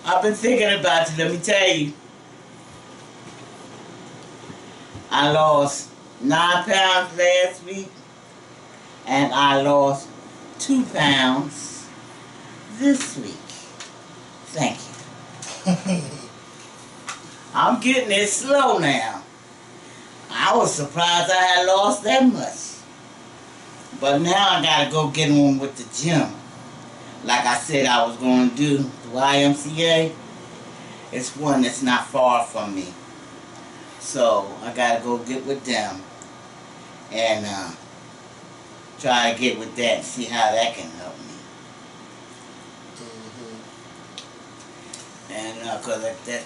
I've been thinking about you. Let me tell you, I lost 9 pounds last week, and I lost 2 pounds this week. Thank you. I'm getting it slow now. I was surprised I had lost that much. But now I gotta go get on with the gym. Like I said I was going to do, the YMCA. It's one that's not far from me. So I gotta go get with them and try to get with that and see how that can help me. And cause that,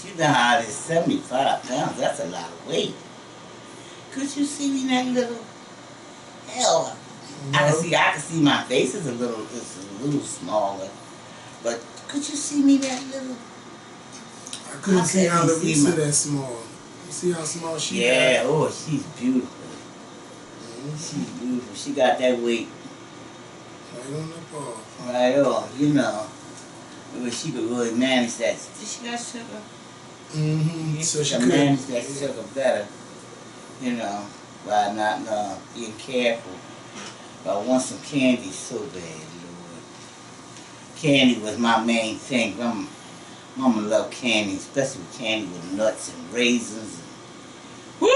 you know how it is, 75 pounds. That's a lot of weight. Could you see me that little? Hell, no. I can see my face is a little smaller, but could you see me that little? I couldn't see how Larissa that small. You see how small she is? Yeah, oh, she's beautiful. She's beautiful. She got that weight. Right on the ball. Right on, you know. She could really manage that. Did she got sugar? Mm-hmm. So she could manage that sugar better, you know, by not being careful. But I want some candy so bad, Lord. Candy was my main thing. Mama loved candy, especially candy with nuts and raisins. Woo!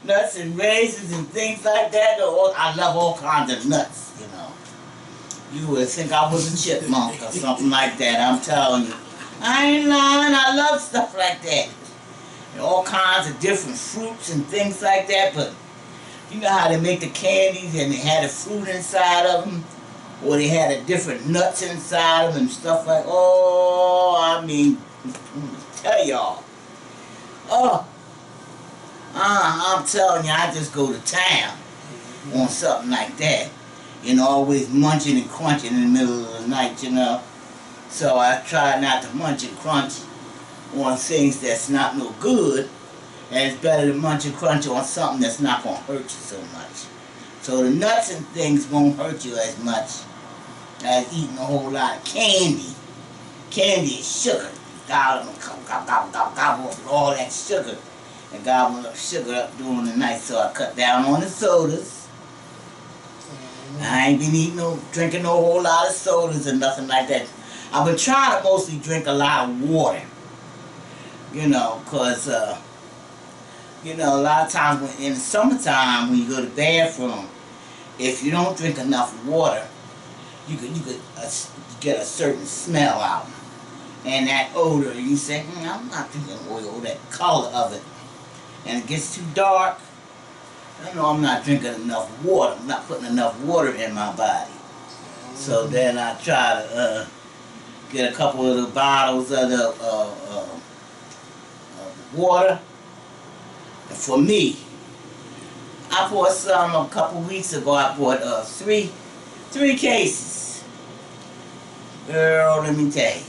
Nuts and raisins and things like that. I love all kinds of nuts, you know. You would think I was a chipmunk or something like that, I'm telling you. I ain't lying, I love stuff like that. And all kinds of different fruits and things like that, but you know how they make the candies and they had a fruit inside of them? Or they had a different nuts inside of them and stuff like, oh, I mean, tell y'all. Oh, I'm telling you, I just go to town on something like that. You know, always munching and crunching in the middle of the night, you know. So I try not to munch and crunch on things that's not no good. And it's better to munch and crunch on something that's not going to hurt you so much. So the nuts and things won't hurt you as much as eating a whole lot of candy. Candy is sugar. Gobble up all that sugar. And gobble up sugar up during the night. So I cut down on the sodas. I ain't been drinking no whole lot of sodas and nothing like that. I've been trying to mostly drink a lot of water. You know, because, you know, a lot of times in the summertime when you go to the bathroom, if you don't drink enough water, you could get a certain smell out. And that odor, you say, I'm not drinking oil, that color of it. And it gets too dark. I know I'm not drinking enough water. I'm not putting enough water in my body. So then I try to get a couple of the bottles of the water. And for me, I bought some a couple weeks ago. I bought three cases. Girl, let me tell you.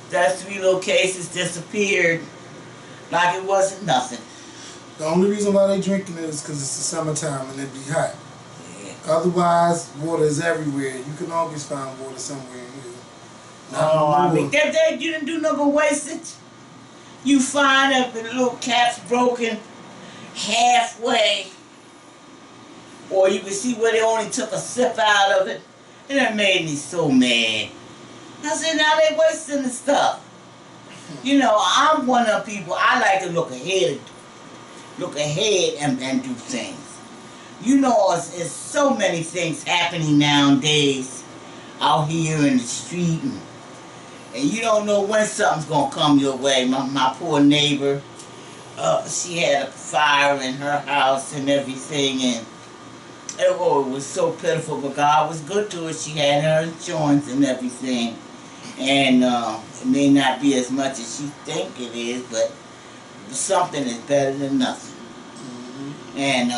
That 3 little cases disappeared like it wasn't nothing. The only reason why they drinking it is because it's the summertime and it be hot. Yeah. Otherwise, water is everywhere. You can always find water somewhere in here. I mean, you didn't do nothing but waste it. You find that the little cap's broken halfway, or you can see where they only took a sip out of it. And that made me so mad. I said, now they wasting the stuff. You know, I'm one of the people, I like to look ahead and do things. You know, it's so many things happening nowadays out here in the street, and you don't know when something's going to come your way. My poor neighbor, she had a fire in her house and everything, and it was so pitiful, but God was good to her. She had her insurance and everything, and it may not be as much as she think it is, but something is better than nothing. And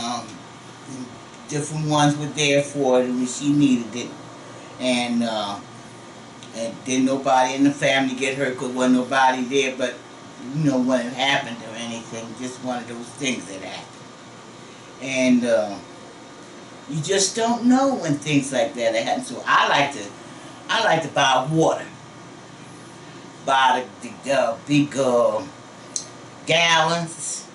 different ones were there for her when she needed it, and didn't nobody in the family get hurt because wasn't nobody there, but you know when it happened or anything, just one of those things that happened. And You just don't know when things like that happen. So I like to buy water. Buy the big gallons,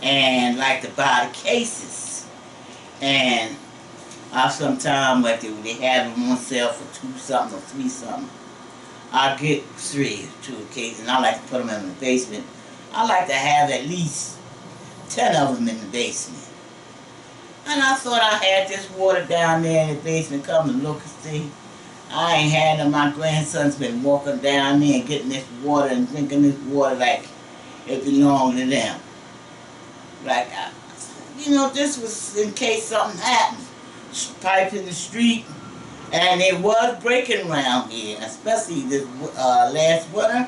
and like to buy the cases. And I sometimes, like they have them on sale for 2 something or 3 something, I get 2 cases, and I like to put them in the basement. I like to have at least 10 of them in the basement. And I thought I had this water down there in the basement. Come and look and see. I ain't had it. My grandson's been walking down there and getting this water and drinking this water like it belonged to them. Like, this was in case something happened. Pipe in the street, and it was breaking around here, especially this last winter.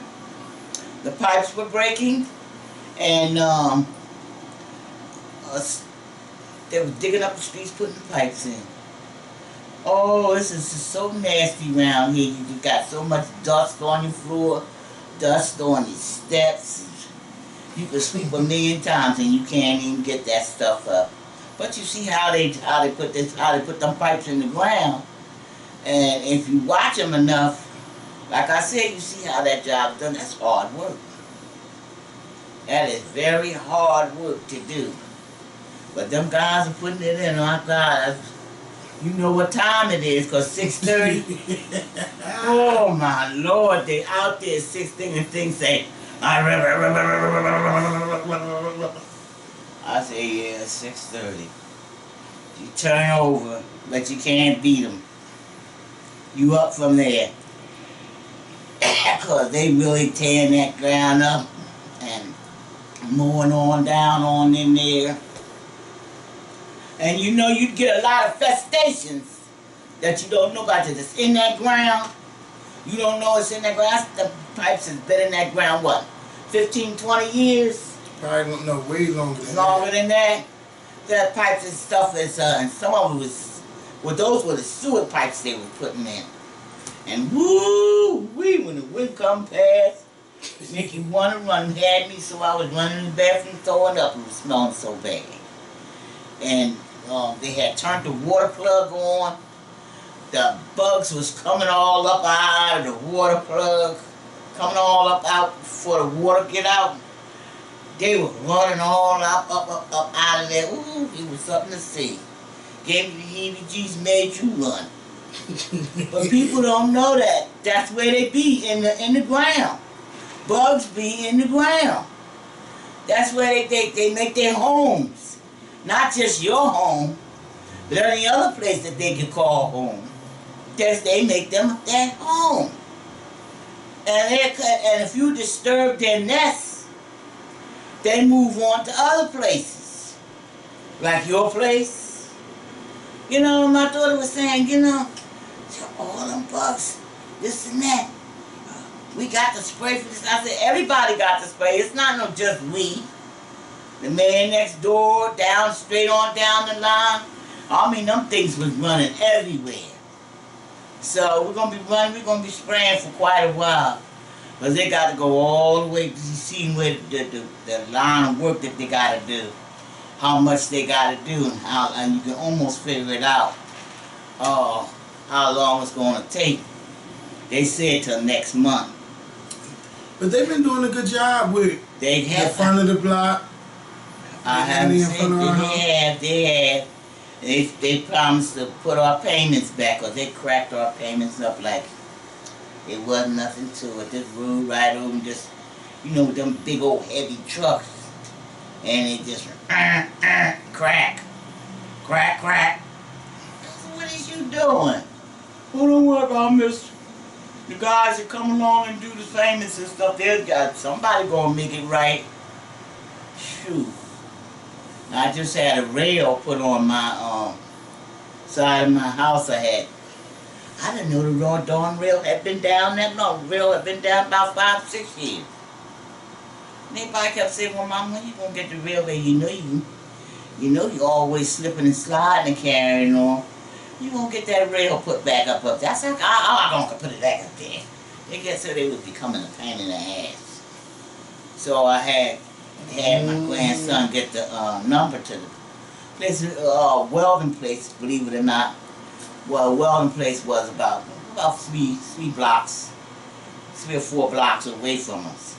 The pipes were breaking, and they were digging up the streets, putting the pipes in. Oh, this is just so nasty around here. You got so much dust on your floor, dust on your steps. You can sweep a million times and you can't even get that stuff up. But you see how they put them pipes in the ground, and if you watch them enough, like I said, you see how that job's done. That's hard work. That is very hard work to do. But them guys are putting it in. My God, you know what time it is, because 6:30. Oh my Lord, they out there 6:30 and things say, I say, yeah, 6:30. You turn over, but you can't beat them. You up from there. Because they really tearing that ground up and mowing on down on in there. And you'd get a lot of infestations that you don't know about. It's in that ground. You don't know it's in that ground. The pipes has been in that ground, what, 15, 20 years? Probably, no, way longer than that. Longer than that? That pipes and stuff is, and some of it was, well, those were the sewer pipes they were putting in. And woo-wee, when the wind come past, make you want to run. Had me so I was running in the bathroom throwing up. It was smelling so bad. And they had turned the water plug on. The bugs was coming all up out of the water plug, coming all up out before the water get out. They were running all up out of there. Ooh, it was something to see. Gave you the heebie-jeebies, made you run. But people don't know that. That's where they be, in the ground. Bugs be in the ground. That's where they make their homes. Not just your home, but any other place that they can call home. They make them their home. And if you disturb their nests, they move on to other places. Like your place. My daughter was saying, all them bugs, this and that. We got the spray for this. I said, everybody got the spray. It's not no just we. The man next door, straight on down the line. I mean, them things was running everywhere. So we're going to be spraying for quite a while. Because they got to go all the way to see where the line of work that they got to do. How much they got to do, and you can almost figure it out. How long it's going to take. They said till next month. But they've been doing a good job with the front of the block. I haven't seen it. They have. They promised to put our payments back, because they cracked our payments up like it wasn't nothing to it. Just rode right over, just, with them big old heavy trucks. And it just, crack, crack, crack. What is you doing? Well, don't worry about Miss. The guys that come along and do the payments and stuff, they've got somebody gonna make it right. Shoot. I just had a rail put on my side of my house. I didn't know the darn rail had been down that long. The rail had been down about 5, 6 years. And everybody kept saying, well, Mom, when you gonna get the rail there? You know you always slipping and sliding and carrying on. You gonna get that rail put back up there? I said, I'm gonna put it back up there. They guess so they was becoming a pain in the ass. So I had my grandson get the number to Place, Weldon Place, believe it or not. Well, Weldon Place was about three blocks, 3 or 4 blocks away from us.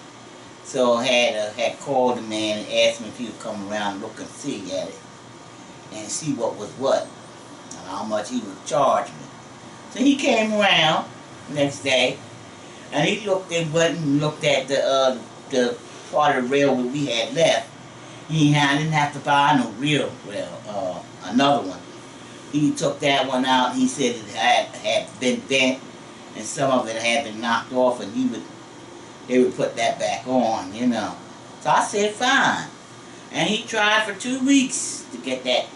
So I had called the man and asked him if he would come around and look and see at it and see what was what and how much he would charge me. So he came around next day and he went and looked at the part of the railway we had left. I didn't have to buy no real rail, another one. He took that one out. He said it had been bent and some of it had been knocked off, and they would put that back on, you know. So I said fine, and he tried for 2 weeks to get that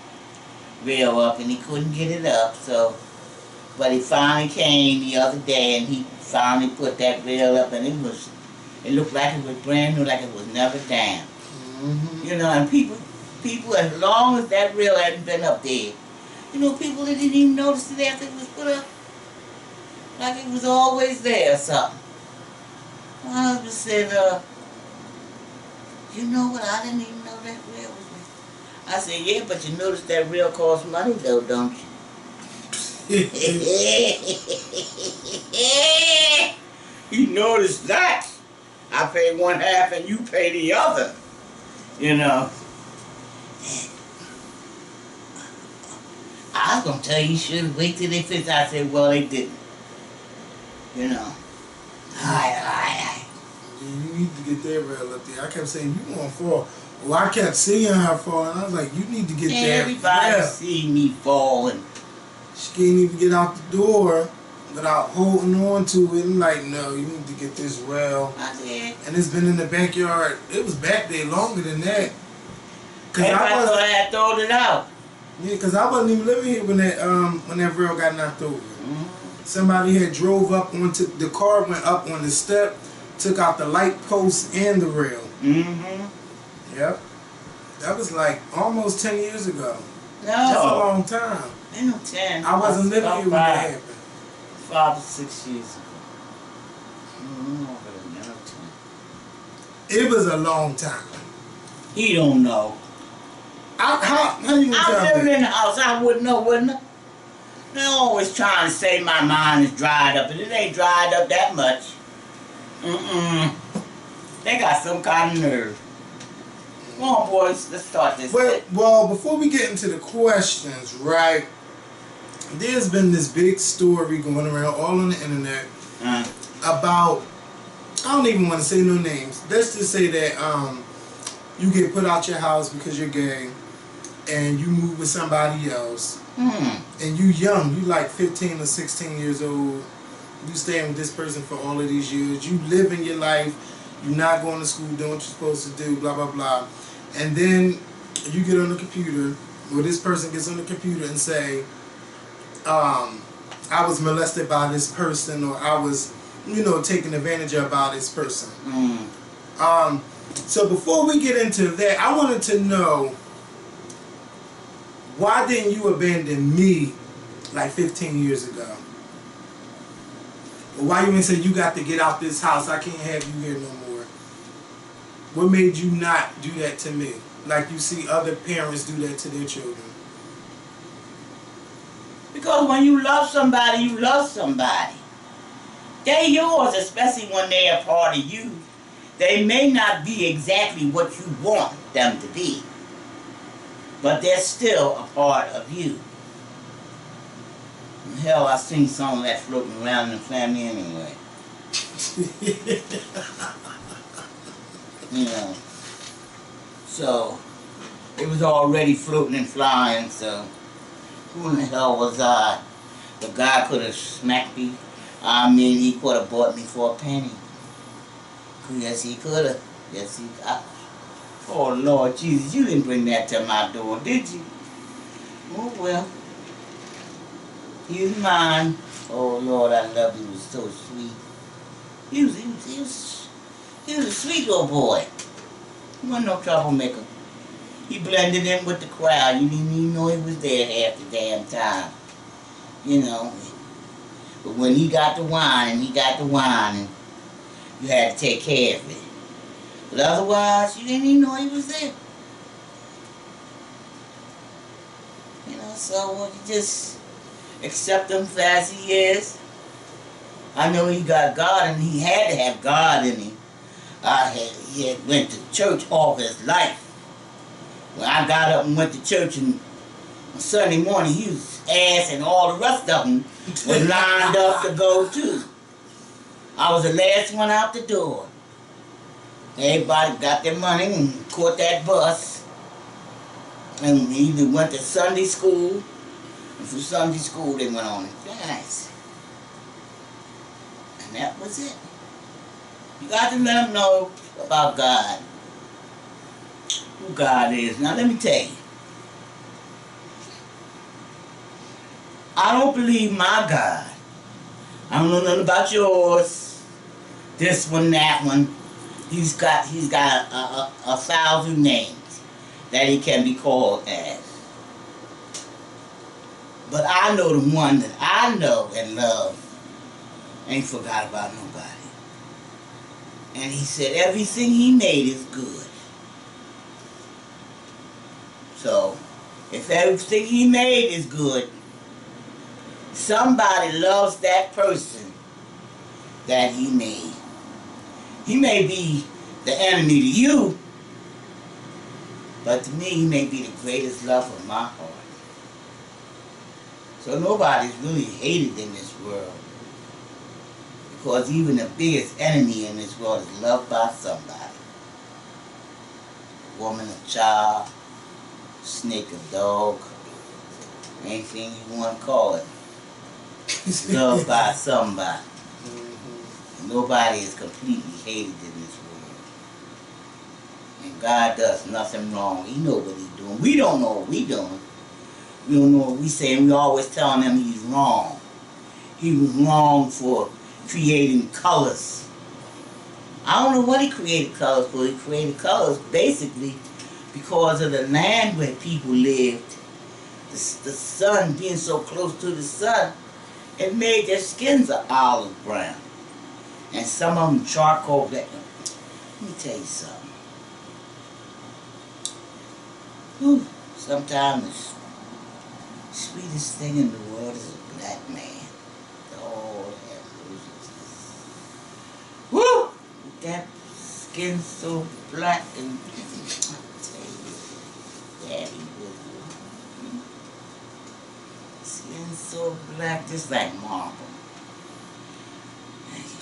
rail up, and he couldn't get it up. So, but he finally came the other day, and he finally put that rail up, and it looked like it was brand new, like it was never down. You know, and people, as long as that rail hadn't been up there, you know, people didn't even notice it after it was put up. Like it was always there or something. My husband said, you know what, I didn't even know that rail was there. I said, yeah, but you notice that rail costs money though, don't you? You notice that. I pay one half and you pay the other. You know. I was going to tell you should wait till they finish. I said, well, they didn't. You know. You need to get that rail up there. I kept saying, you won't fall. Well, I kept seeing her fall, and I was like, you need to get that everybody rail. see me falling. She can't even get out the door without holding on to it. I'm like, no, you need to get this rail. I did. And it's been in the backyard. It was back there longer than that. Everybody thought I had thrown it out. Yeah, because I wasn't even living here when that rail got knocked over. Somebody had drove up onto, the car went up on the step, took out the light post and the rail. Yep. That was like almost 10 years ago. No. That's a long time. Ain't no 10. I wasn't living here when that happened. 5 or 6 years ago. It was a long time. He don't know. How you gonna tell me? I'm living in the house. I wouldn't know, wouldn't I? They're always trying to say my mind is dried up, and it ain't dried up that much. They got some kind of nerve. Come on, boys. Let's start this. Well, before we get into the questions, right? There's been this big story going around all on the internet about, I don't even want to say no names. Let's just say that you get put out your house because you're gay and you move with somebody else. And you young, you like 15 or 16 years old. You staying with this person for all of these years. You living your life. You're not going to school, doing what you're supposed to do, blah, blah, blah. And then you get on the computer, or this person gets on the computer and say, I was molested by this person, or I was, you know, taken advantage of by this person. So before we get into that, I wanted to know, why didn't you abandon me like 15 years ago? Or why you didn't say, you got to get out this house, I can't have you here no more? What made you not do that to me? Like you see other parents do that to their children. Because when you love somebody, you love somebody. They're yours, especially when they're a part of you. They may not be exactly what you want them to be, but they're still a part of you. And hell, I've seen some of that floating around in the family anyway. You know. So, it was already floating and flying, so who in the hell was I? The guy could have smacked me. I mean, he could have bought me for a penny. Yes, he could have. Yes, he could. Oh, Lord Jesus, you didn't bring that to my door, did you? Oh, well. He was mine. Oh, Lord, I love you. He was so sweet. He was a sweet little boy. He wasn't no troublemaker. He blended in with the crowd. You didn't even know he was there half the damn time. You know. But when he got the wine, and you had to take care of it. But otherwise, you didn't even know he was there. So when you just accept him for as he is. I know he got God, and he had to have God in him. He had went to church all his life. When I got up and went to church on Sunday morning, he was ass and all the rest of them was lined up to go too. I was the last one out the door. Everybody got their money and caught that bus and either went to Sunday school, and from Sunday school they went on to class. And that was it. You got to let them know about God, who God is. Now let me tell you, I don't believe my God. I don't know nothing about yours. This one, that one. He's got a 1,000 names that he can be called as. But I know the one that I know and love ain't forgot about nobody. And he said everything he made is good. So, if everything he made is good, somebody loves that person that he made. He may be the enemy to you, but to me, he may be the greatest love of my heart. So nobody's really hated in this world, because even the biggest enemy in this world is loved by somebody. A woman, a child, a snake, a dog, anything you want to call it. Loved by somebody. Nobody is completely hated in this world. And God does nothing wrong. He knows what he's doing. We don't know what we're doing. We don't know what we're saying. We always telling him he's wrong. He was wrong for creating colors. I don't know what he created colors for. He created colors basically because of the land where people lived. The sun, being so close to the sun, it made their skins an olive brown. And some of them charcoal black. Let me tell you something. Whew. Sometimes the sweetest thing in the world is a black man. Oh, that woo! That skin so black and I tell you, daddy was skin so black, just like marble.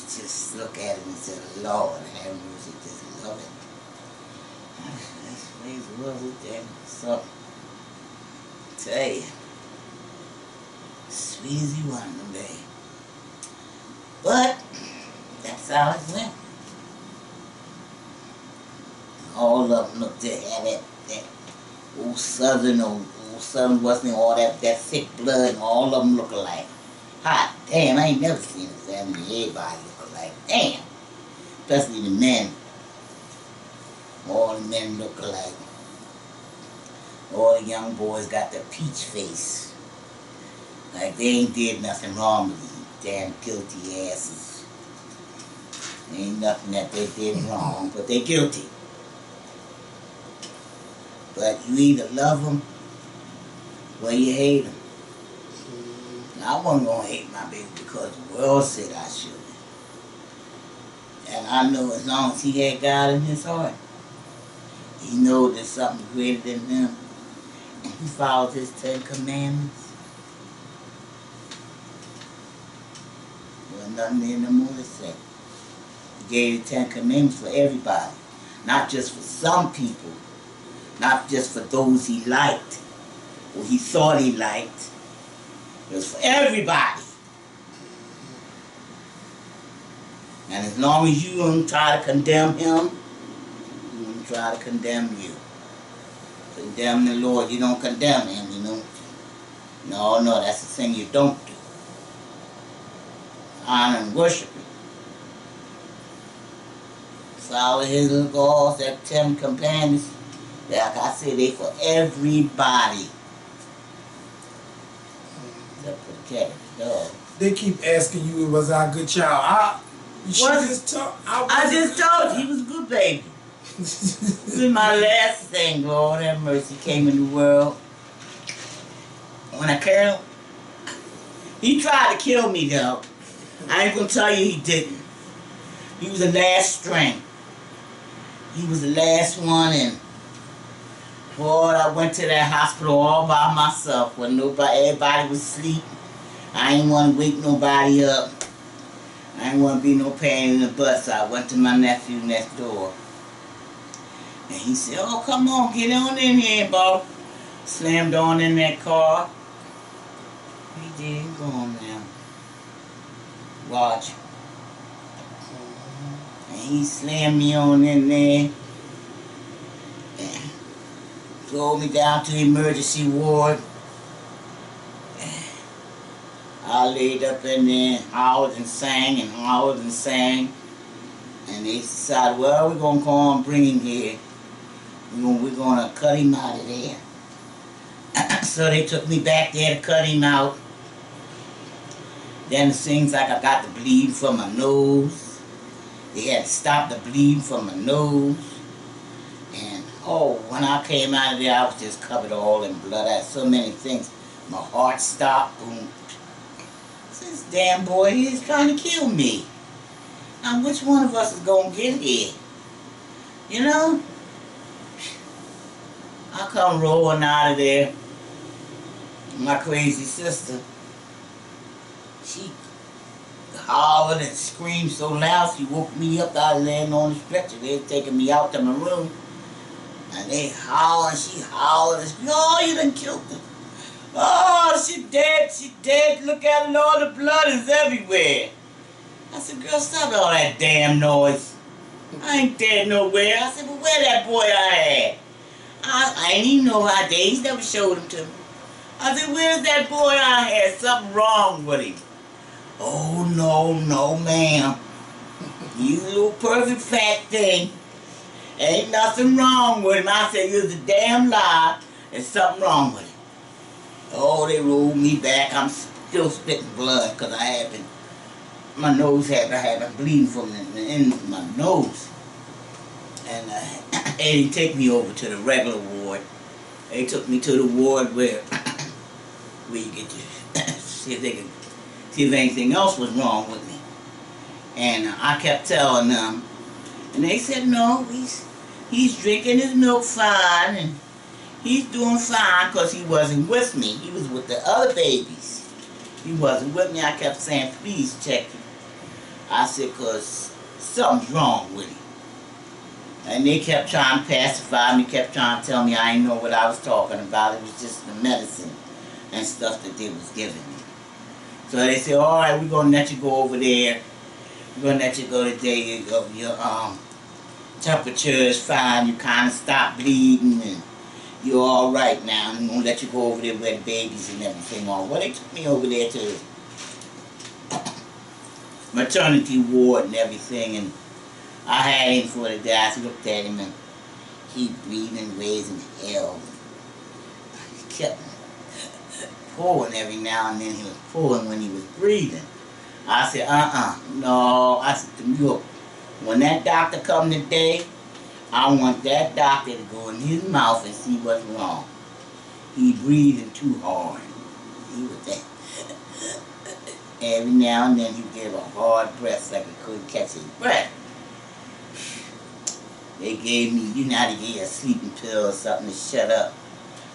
Just look at it and say, Lord, have mercy, just love it. That's the way the world is there. Something. Tell you. Sweet as you want them, babe. But, that's how it went. All of them looked at that old southern wasn't all that thick blood, and all of them look alike. Hot damn, I ain't never seen a family. Everybody look alike. Damn. Especially the men. All the men look alike. All the young boys got the peach face. Like they ain't did nothing wrong with these damn guilty asses. Ain't nothing that they did wrong, but they guilty. But you either love them or you hate them. I wasn't going to hate my baby because the world said I should. And I know as long as he had God in his heart, he knows there's something greater than him. And he follows his 10 commandments. There's nothing there no more to say. He gave the 10 commandments for everybody. Not just for some people. Not just for those he liked. Or he thought he liked. It was for everybody. And as long as you don't try to condemn him, he won't try to condemn you. Condemn the Lord, you don't condemn him, you know. No, that's the thing you don't do. Honor and worship him. Follow his laws, that 10 commandments. Like I said, they for everybody. Okay, no. They keep asking you, was I a good child? I just told you he was a good baby. This is my last thing, Lord have mercy, came in the world. when I killed, he tried to kill me though. I ain't gonna tell you he didn't. He was the last string. He was the last one, and boy, I went to that hospital all by myself when everybody was asleep. I ain't want to wake nobody up. I ain't want to be no pain in the butt, so I went to my nephew next door. And he said, oh, come on, get on in here, Bob. Slammed on in that car. He did. Go on now. Watch. And he slammed me on in there. And drove me down to the emergency ward. I laid up in there, howled and sang and howled and sang. And they decided, well, we're going to go and bring him here. We're going to cut him out of there. So they took me back there to cut him out. Then it seems like I got the bleed from my nose. They had to stop the bleed from my nose. And, oh, when I came out of there, I was just covered all in blood. I had so many things. My heart stopped. Boom. This damn boy, he's trying to kill me. Now, which one of us is going to get here? You know? I come rolling out of there. My crazy sister, she hollered and screamed so loud, she woke me up. I was laying on the stretcher. They were taking me out to my room. And they hollered, she hollered, and she, oh, you done killed her. Oh, she dead, look at it, all the blood is everywhere. I said, girl, stop all that damn noise. I ain't dead nowhere. I said, well, where that boy I had? I ain't even know how dead, he's never showed him to me. I said, where's that boy I had? Something wrong with him. Oh, no, ma'am. You little perfect fat thing. Ain't nothing wrong with him. I said, you're a damn lie. There's something wrong with him. Oh, they rolled me back. I'm still spitting blood because my nose had been bleeding from in my nose. And they didn't take me over to the regular ward. They took me to the ward where you get to see if anything else was wrong with me. And I kept telling them, and they said, no, he's drinking his milk fine, and he's doing fine because he wasn't with me. He was with the other babies. He wasn't with me. I kept saying, please check him. I said, because something's wrong with him. And they kept trying to pacify me, kept trying to tell me I didn't know what I was talking about. It was just the medicine and stuff that they was giving me. So they said, all right, we're going to let you go over there. We're going to let you go today. Your temperature is fine. You kind of stopped bleeding and you're all right now. I'm going to let you go over there where the babies and everything are. Well, they took me over there to the maternity ward and everything, and I had him for the day. I looked at him and he breathing, raising hell. He kept pulling every now and then. He was pulling when he was breathing. I said, no. I said, look, when that doctor come today, I want that doctor to go in his mouth and see what's wrong. He breathing too hard. He was that. Every now and then he gave a hard breath like he couldn't catch his breath. They gave me, you know how to get a sleeping pill or something to shut up.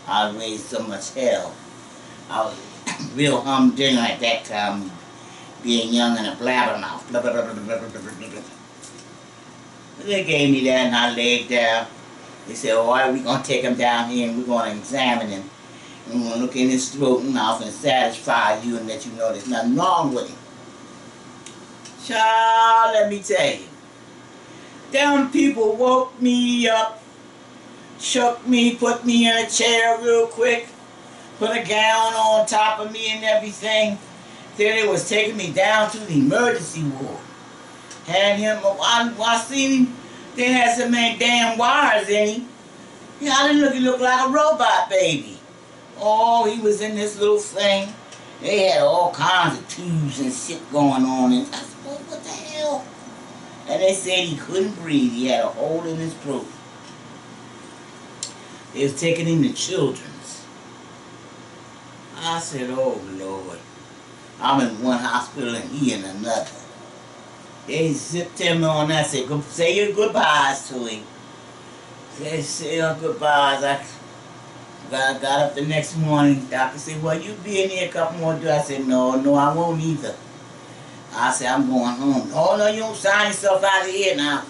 I raised so much hell. I was real humdinger at that time, being young and a blabbermouth. Blah, blah, blah, blah, blah, blah, blah, blah. They gave me that and I laid down. They said, all right, we're going to take him down here and we're going to examine him. And we're going to look in his throat and mouth and satisfy you and let you know there's nothing wrong with him. Child, let me tell you. Them people woke me up, shook me, put me in a chair real quick, put a gown on top of me and everything. Then they was taking me down to the emergency ward. Had him, I seen him, they had so many damn wires in him. Yeah, I didn't look like a robot baby. Oh, he was in this little thing. They had all kinds of tubes and shit going on. And I said, well, what the hell? And they said he couldn't breathe. He had a hole in his throat. They was taking him to Children's. I said, oh, Lord. I'm in one hospital and he in another. They zipped him on. I said, go, say your goodbyes to him. Say your goodbyes. I got up the next morning. Doctor said, well, you be in here a couple more days. I said, no, I won't either. I said, I'm going home. Oh, no, you don't sign yourself out of here now.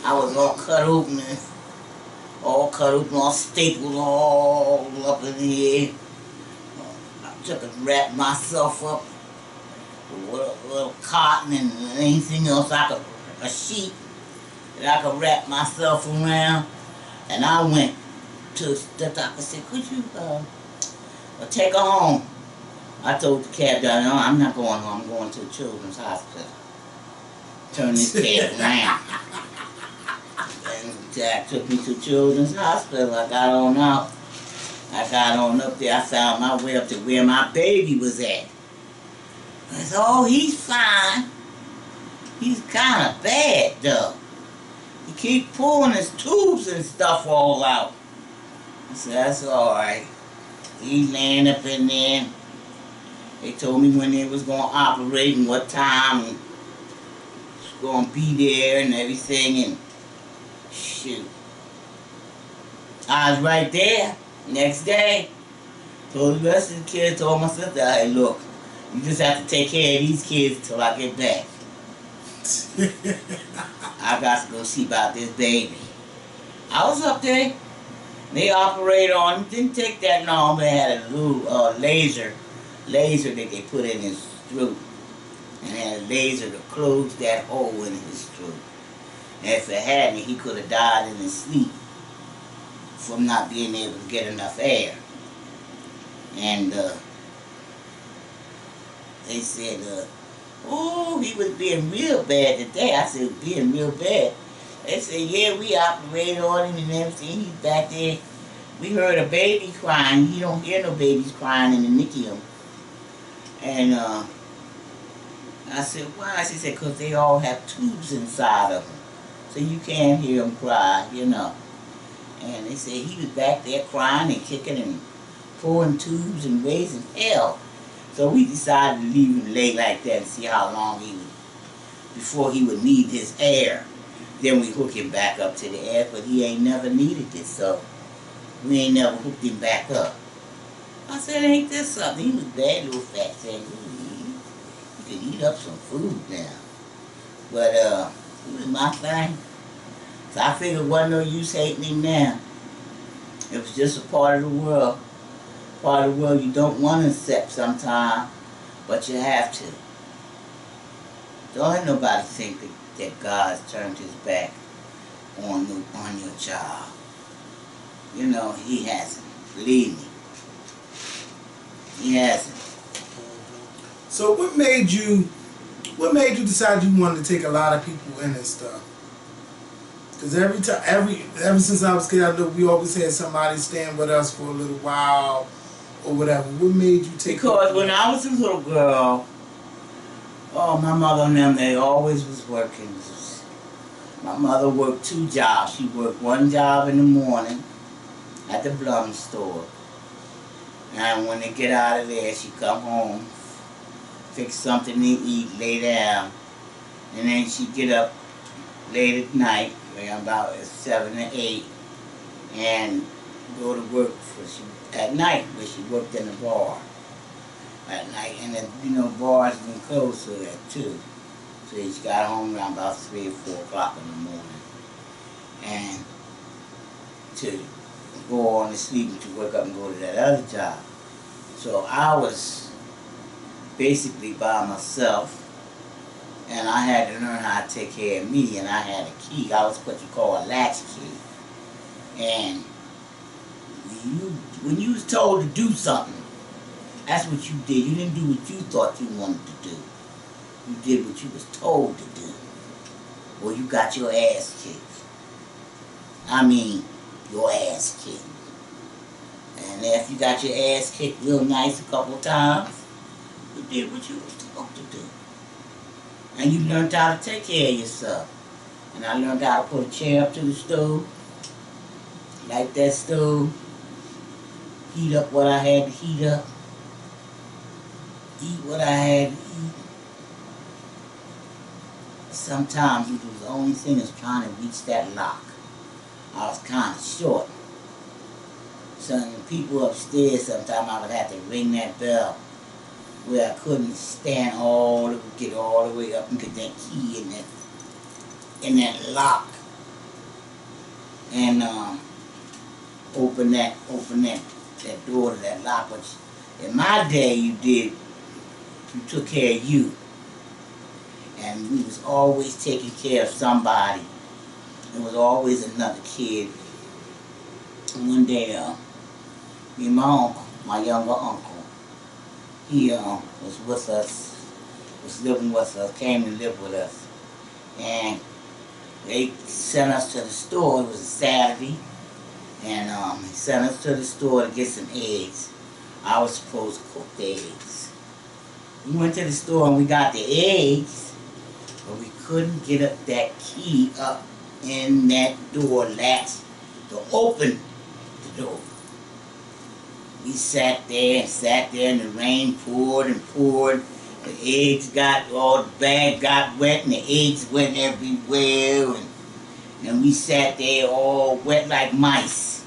I was all cut open, all stapled all up in the air. I took and wrapped myself up with a little cotton and anything else a sheet that I could wrap myself around. And I went to the doctor. Said, could you take her home? I told the cab driver, no, I'm not going home. I'm going to the children's hospital. Turn this cab around. And Jack took me to children's hospital. I got on out. I got on up there. I found my way up to where my baby was at. I said, oh, he's fine. He's kind of bad, though. He keep pulling his tubes and stuff all out. I said, that's all right. He laying up in there. They told me when they was going to operate and what time and was going to be there and everything. And shoot. I was right there. Next day, told the rest of the kids, told my sister, hey, look, you just have to take care of these kids till I get back. I got to go see about this baby. I was up there. They operated on him. Didn't take that long. They had a little laser that they put in his throat. And had a laser to close that hole in his throat. And if it hadn't, he could have died in his sleep from not being able to get enough air. And they said, oh, he was being real bad today. I said, being real bad. They said, yeah, we operated on him and everything. He's back there. We heard a baby crying. You don't hear no babies crying in the NICU. And I said, why? She said, because they all have tubes inside of them. So you can't hear them cry, you know. And they said he was back there crying and kicking and pulling tubes and raising hell. So we decided to leave him lay like that and see how long he would, before he would need his air. Then we hook him back up to the air, but he ain't never needed it, so we ain't never hooked him back up. I said, ain't this something? He was bad little fat thing. He could eat up some food now. But it was my thing. So I figured it wasn't no use hating him now. It was just a part of the world. Part of the world you don't want to accept sometimes, but you have to. Don't let nobody think that God's turned his back on your child. You know, he hasn't. Believe me. He hasn't. So what made you decide you wanted to take a lot of people in and stuff? Because ever since I was a kid, I know we always had somebody staying with us for a little while or whatever. What made you take? Because when I was a little girl, oh, my mother and them, they always was working. My mother worked 2 jobs. She worked 1 job in the morning at the Blum store. And when they get out of there, she come home, fix something to eat, lay down. And then she get up late at night, around about 7 or 8, and go to work at night, where she worked in a bar at night. And then, you know, bars been closed to that too. So she got home around about 3 or 4 o'clock in the morning. And to go on to sleep and to wake up and go to that other job. So I was basically by myself. And I had to learn how to take care of me, and I had a key. I was what you call a latch key. And when you was told to do something, that's what you did. You didn't do what you thought you wanted to do. You did what you was told to do. Or you got your ass kicked. I mean, your ass kicked. And after you got your ass kicked real nice a couple of times, you did what you was told to do. And you learned how to take care of yourself. And I learned how to put a chair up to the stove, light that stove, heat up what I had to heat up, eat what I had to eat. Sometimes it was the only thing is trying to reach that lock. I was kind of short. So the people upstairs, sometimes I would have to ring that bell where I couldn't stand get all the way up and get that key in that lock and open that door to that lock. Which in my day you took care of you, and we was always taking care of somebody. There was always another kid. And one day, me and my uncle, my younger uncle, he was with us, was living with us, came to live with us. And they sent us to the store. It was a Saturday. And he sent us to the store to get some eggs. I was supposed to cook the eggs. We went to the store and we got the eggs, but we couldn't get that key up in that door latch to open the door. We sat there and the rain poured and poured. The eggs the bag got wet and the eggs went everywhere. And we sat there all wet like mice.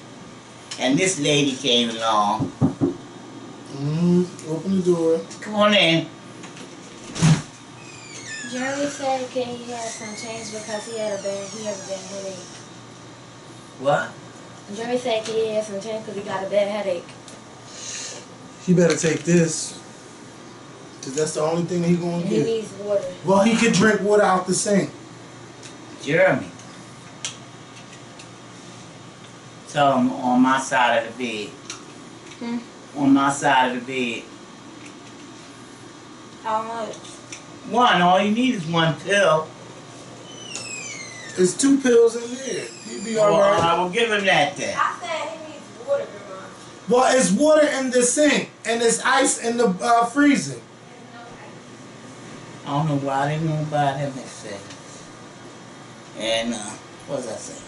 And this lady came along. Open the door. Come on in. Jeremy said he had some change because he has a bad headache. What? Jeremy said he had some change because he got a bad headache. He better take this, because that's the only thing he's going to He get. needs water. Well, he could drink water out the sink. Jeremy. Tell him on my side of the bed. On my side of the bed. How much? One. All you need is one pill. There's 2 pills in there. He'll be all right. I will give him that then. I said he needs water, Grandma. Well, it's water in the sink, and there's ice in the freezer. I don't know why they won't buy them at seconds. And what was I saying?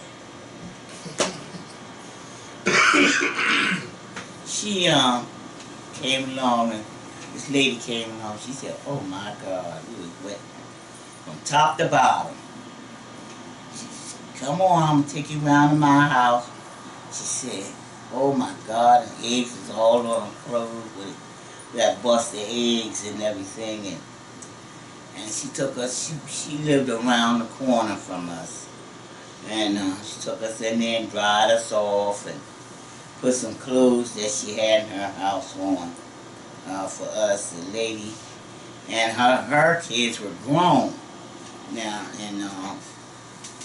She came along, and this lady came along. She said, "Oh my God, you was wet from top to bottom." She said, "Come on, I'm gonna take you around to my house." She said, "Oh my God, the eggs is all on the clothes. We got busted eggs and everything." And she took us, she lived around the corner from us. And she took us in there and dried us off and put some clothes that she had in her house on for us, the lady. And her kids were grown now. And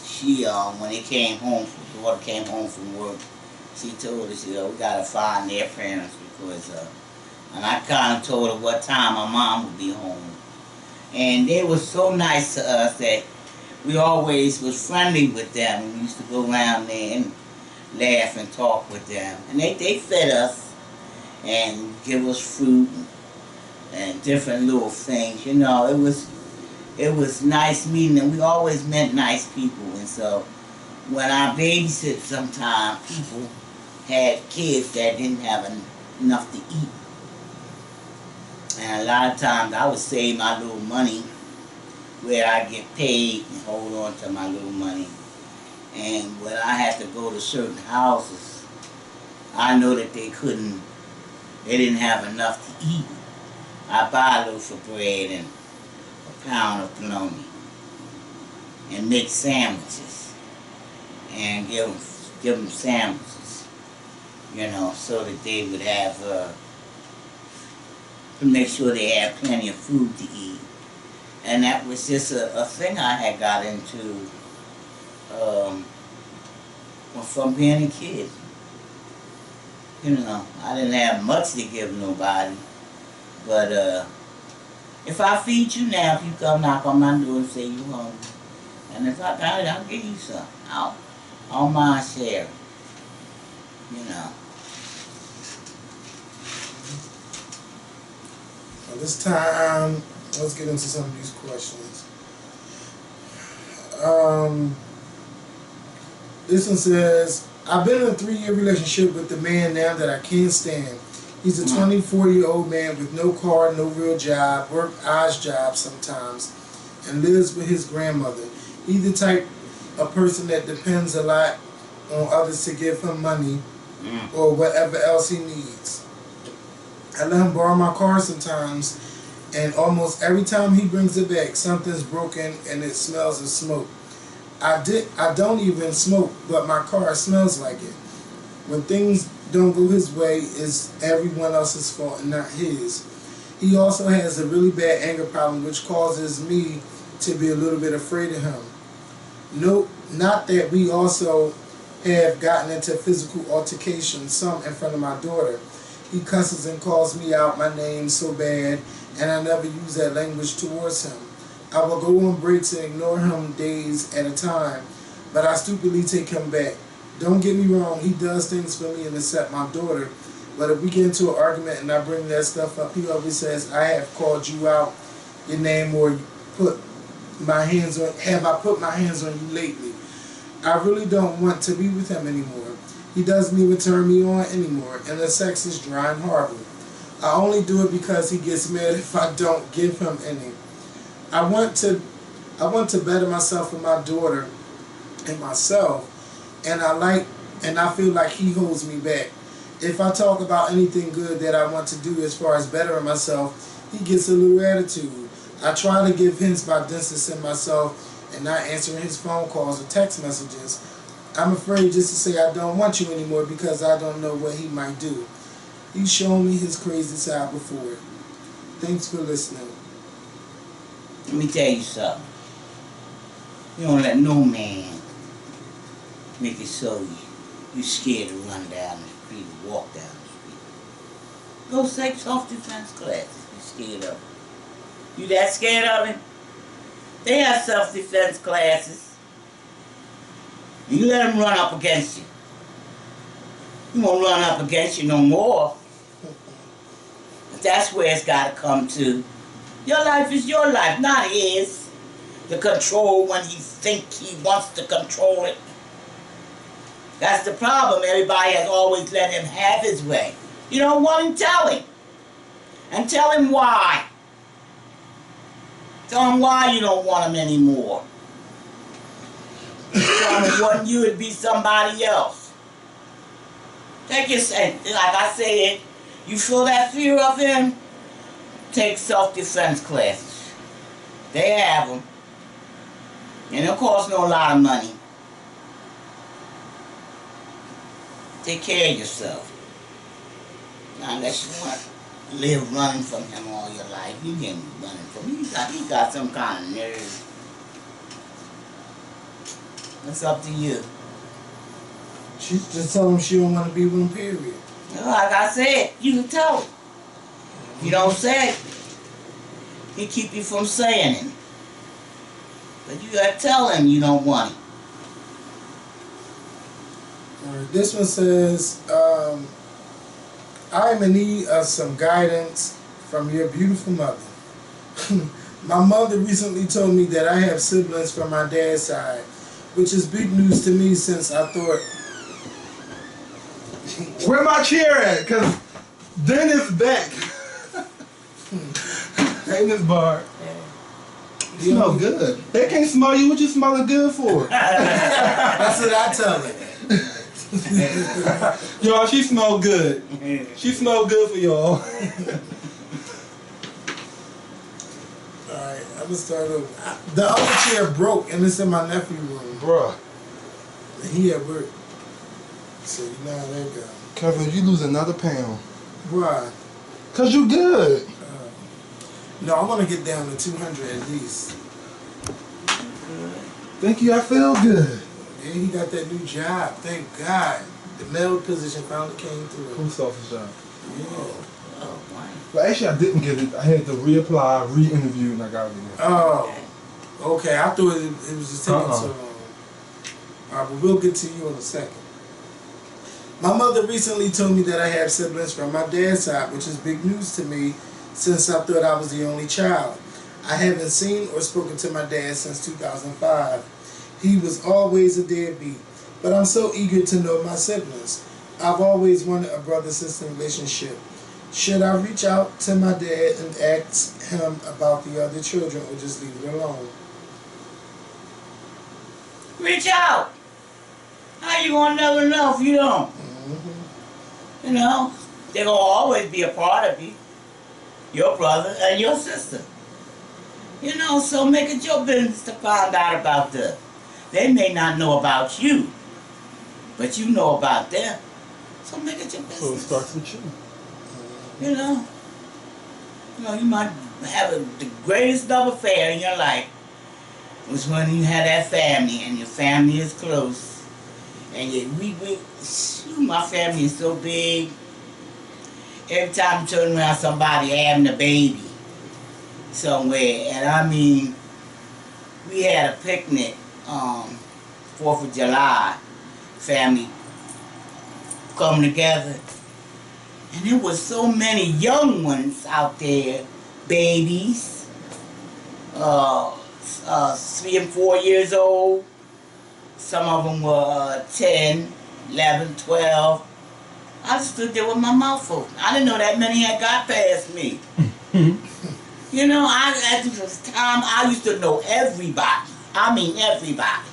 she, when they came home, the daughter came home from work, she told us, we got to find their parents because, and I kind of told her what time my mom would be home. And they were so nice to us that we always was friendly with them. We used to go around there and laugh and talk with them. And they fed us and give us fruit and different little things. You know, it was nice meeting them. We always met nice people. And so when I babysit sometimes, people had kids that didn't have enough to eat. And a lot of times I would save my little money where I get paid and hold on to my little money. And when I had to go to certain houses, I know that they didn't have enough to eat. I buy a loaf of bread and a pound of bologna and make sandwiches and give them sandwiches, so that they would have to make sure they had plenty of food to eat. And that was just a thing I had got into from being a kid. I didn't have much to give nobody, but if I feed you now, if you come knock on my door and say you hungry, and if I got it, I'll give you some. I don't mind sharing, This time, let's get into some of these questions. This one says, I've been in a 3-year relationship with the man now that I can't stand. He's a 24-year-old man with no car, no real job, work odd jobs sometimes, and lives with his grandmother. He's the type of person that depends a lot on others to give him money or whatever else he needs. I let him borrow my car sometimes, and almost every time he brings it back, something's broken and it smells of smoke. I don't even smoke, but my car smells like it. When things don't go his way, it's everyone else's fault and not his. He also has a really bad anger problem, which causes me to be a little bit afraid of him. No, not that we also have gotten into physical altercations, some in front of my daughter. He cusses and calls me out my name so bad, and I never use that language towards him. I will go on breaks and ignore him days at a time, but I stupidly take him back. Don't get me wrong, he does things for me and accept my daughter, but if we get into an argument and I bring that stuff up, he always says, I have called you out your name, or have I put my hands on you lately? I really don't want to be with him anymore. He doesn't even turn me on anymore, and the sex is dry and horrible. I only do it because he gets mad if I don't give him any. I want to better myself and my daughter and myself, and I feel like he holds me back. If I talk about anything good that I want to do as far as bettering myself, he gets a little attitude. I try to give hints by distancing myself and not answering his phone calls or text messages. I'm afraid just to say I don't want you anymore because I don't know what he might do. He's shown me his crazy side before. Thanks for listening. Let me tell you something. You don't let no man make it so you scared to run down the street or walk down the street. Go take self-defense classes. You scared of it. You that scared of it? They have self-defense classes. And you let them run up against you. He won't run up against you no more. But that's where it's got to come to. Your life is your life, not his. The control when he thinks he wants to control it. That's the problem. Everybody has always let him have his way. You don't want him, tell him. And tell him why. Tell him why you don't want him anymore. Tell him it wasn't you, it'd be somebody else. Take your, like I said, you feel that fear of him? Take self-defense classes. They have them. And it'll cost no lot of money. Take care of yourself. Now, unless you want to live running from him all your life, you can't be running from him. He got some kind of nerve. It's up to you. She just tell him she don't want to be with him, period. Like I said, you can tell him. If you don't say it, he keep you from saying it. But you gotta tell him you don't want it. Alright, this one says, I am in need of some guidance from your beautiful mother. My mother recently told me that I have siblings from my dad's side, which is big news to me since I thought... Where my chair at? Because Dennis back. Hey, Miss Bar. You smell good. They can't smell you. What you smelling good for? That's what I tell her. Y'all, she smell good. She smell good for y'all. Alright, I'm going to start over. The other chair broke and it's in my nephew's room. Bruh. And he at work. So you know how that go. Kevin, you lose another pound. Why? Because you good. No, I want to get down to 200 at least. Thank you, I feel good. Yeah, he got that new job. Thank God. The mail position finally came through. Post office job. Yeah. Oh, my. But actually, I didn't get it. I had to reapply, re-interview, and I got it again. Oh. Okay, I thought it was just taking so long. Alright, but we'll get to you in a second. My mother recently told me that I have siblings from my dad's side, which is big news to me since I thought I was the only child. I haven't seen or spoken to my dad since 2005. He was always a deadbeat, but I'm so eager to know my siblings. I've always wanted a brother-sister relationship. Should I reach out to my dad and ask him about the other children or just leave it alone? Reach out. How you gonna never know if you don't? Mm-hmm. You know, they're gonna always be a part of you. Your brother and your sister. You know, so make it your business to find out about them. They may not know about you, but you know about them. So make it your business. So it starts with you. You know, you might have the greatest love affair in your life was when you had that family and your family is close. And my family is so big. Every time you turn around, somebody having a baby somewhere. And I mean, we had a picnic, 4th of July, family coming together. And there was so many young ones out there, babies, 3 and 4 years old. Some of them were 10, 11, 12. I stood there with my mouth open. I didn't know that many had got past me. You know, at this time, I used to know everybody. I mean everybody.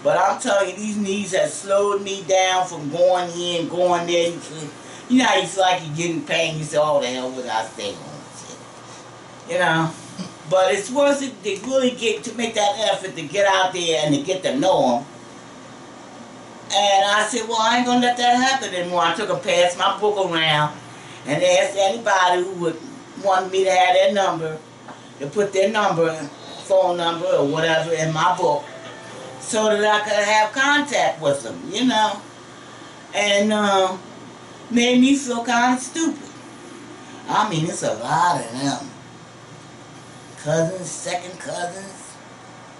But I'm telling you, these knees have slowed me down from going here and going there. You know how you feel like you're getting pain. You say, oh, the hell would I stay home? You know? But it's worth it to really make that effort to get out there and to get to know them. And I said, well, I ain't going to let that happen anymore. I took a pass my book around and asked anybody who would want me to have their number, to put their number, phone number or whatever in my book so that I could have contact with them, you know. And made me feel kind of stupid. I mean, it's a lot of them. Cousins, second cousins,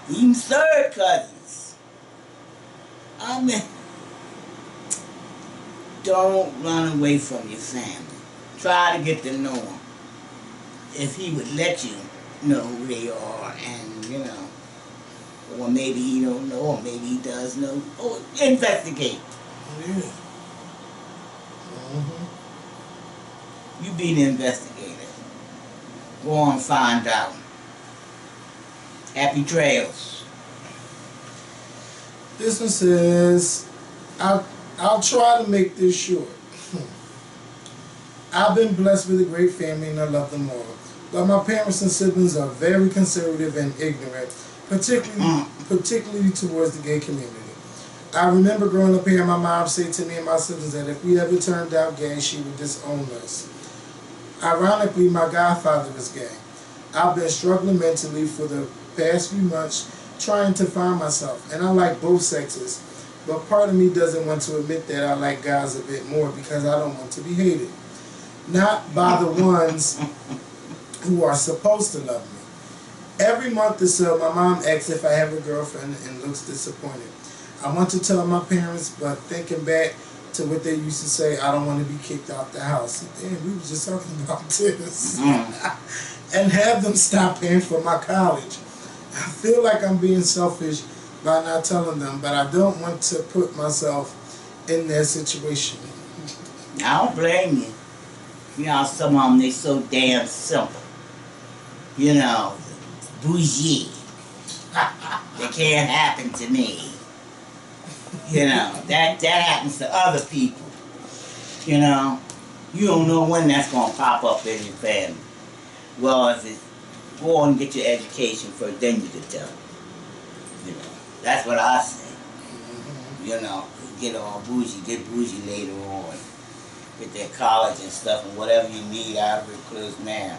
even third cousins. I mean, don't run away from your family. Try to get to know them. If he would let you know who they are, and you know, or maybe he don't know, or maybe he does know, or investigate. Yeah. Mm-hmm. You be the investigator. Go on and find out. Happy trails. This one says, I'll try to make this short. I've been blessed with a great family and I love them all. But my parents and siblings are very conservative and ignorant, particularly towards the gay community. I remember growing up hearing my mom say to me and my siblings that if we ever turned out gay, she would disown us. Ironically, my godfather was gay. I've been struggling mentally for the past few months trying to find myself, and I like both sexes, but part of me doesn't want to admit that I like guys a bit more because I don't want to be hated. Not by the ones who are supposed to love me. Every month or so, my mom asks if I have a girlfriend and looks disappointed. I want to tell my parents, but thinking back to what they used to say, I don't want to be kicked out the house. Damn, we were just talking about this. And have them stop paying for my college. I feel like I'm being selfish by not telling them, but I don't want to put myself in their situation. I don't blame you. You know, some of them, they so damn simple. You know, bougie. That can't happen to me. You know, that happens to other people. You know, you don't know when that's going to pop up in your family. Well, if it's, go on and get your education first, then you can tell. You know, that's what I say. You know, get all bougie, get bougie later on. Get their college and stuff and whatever you need out of it, close now.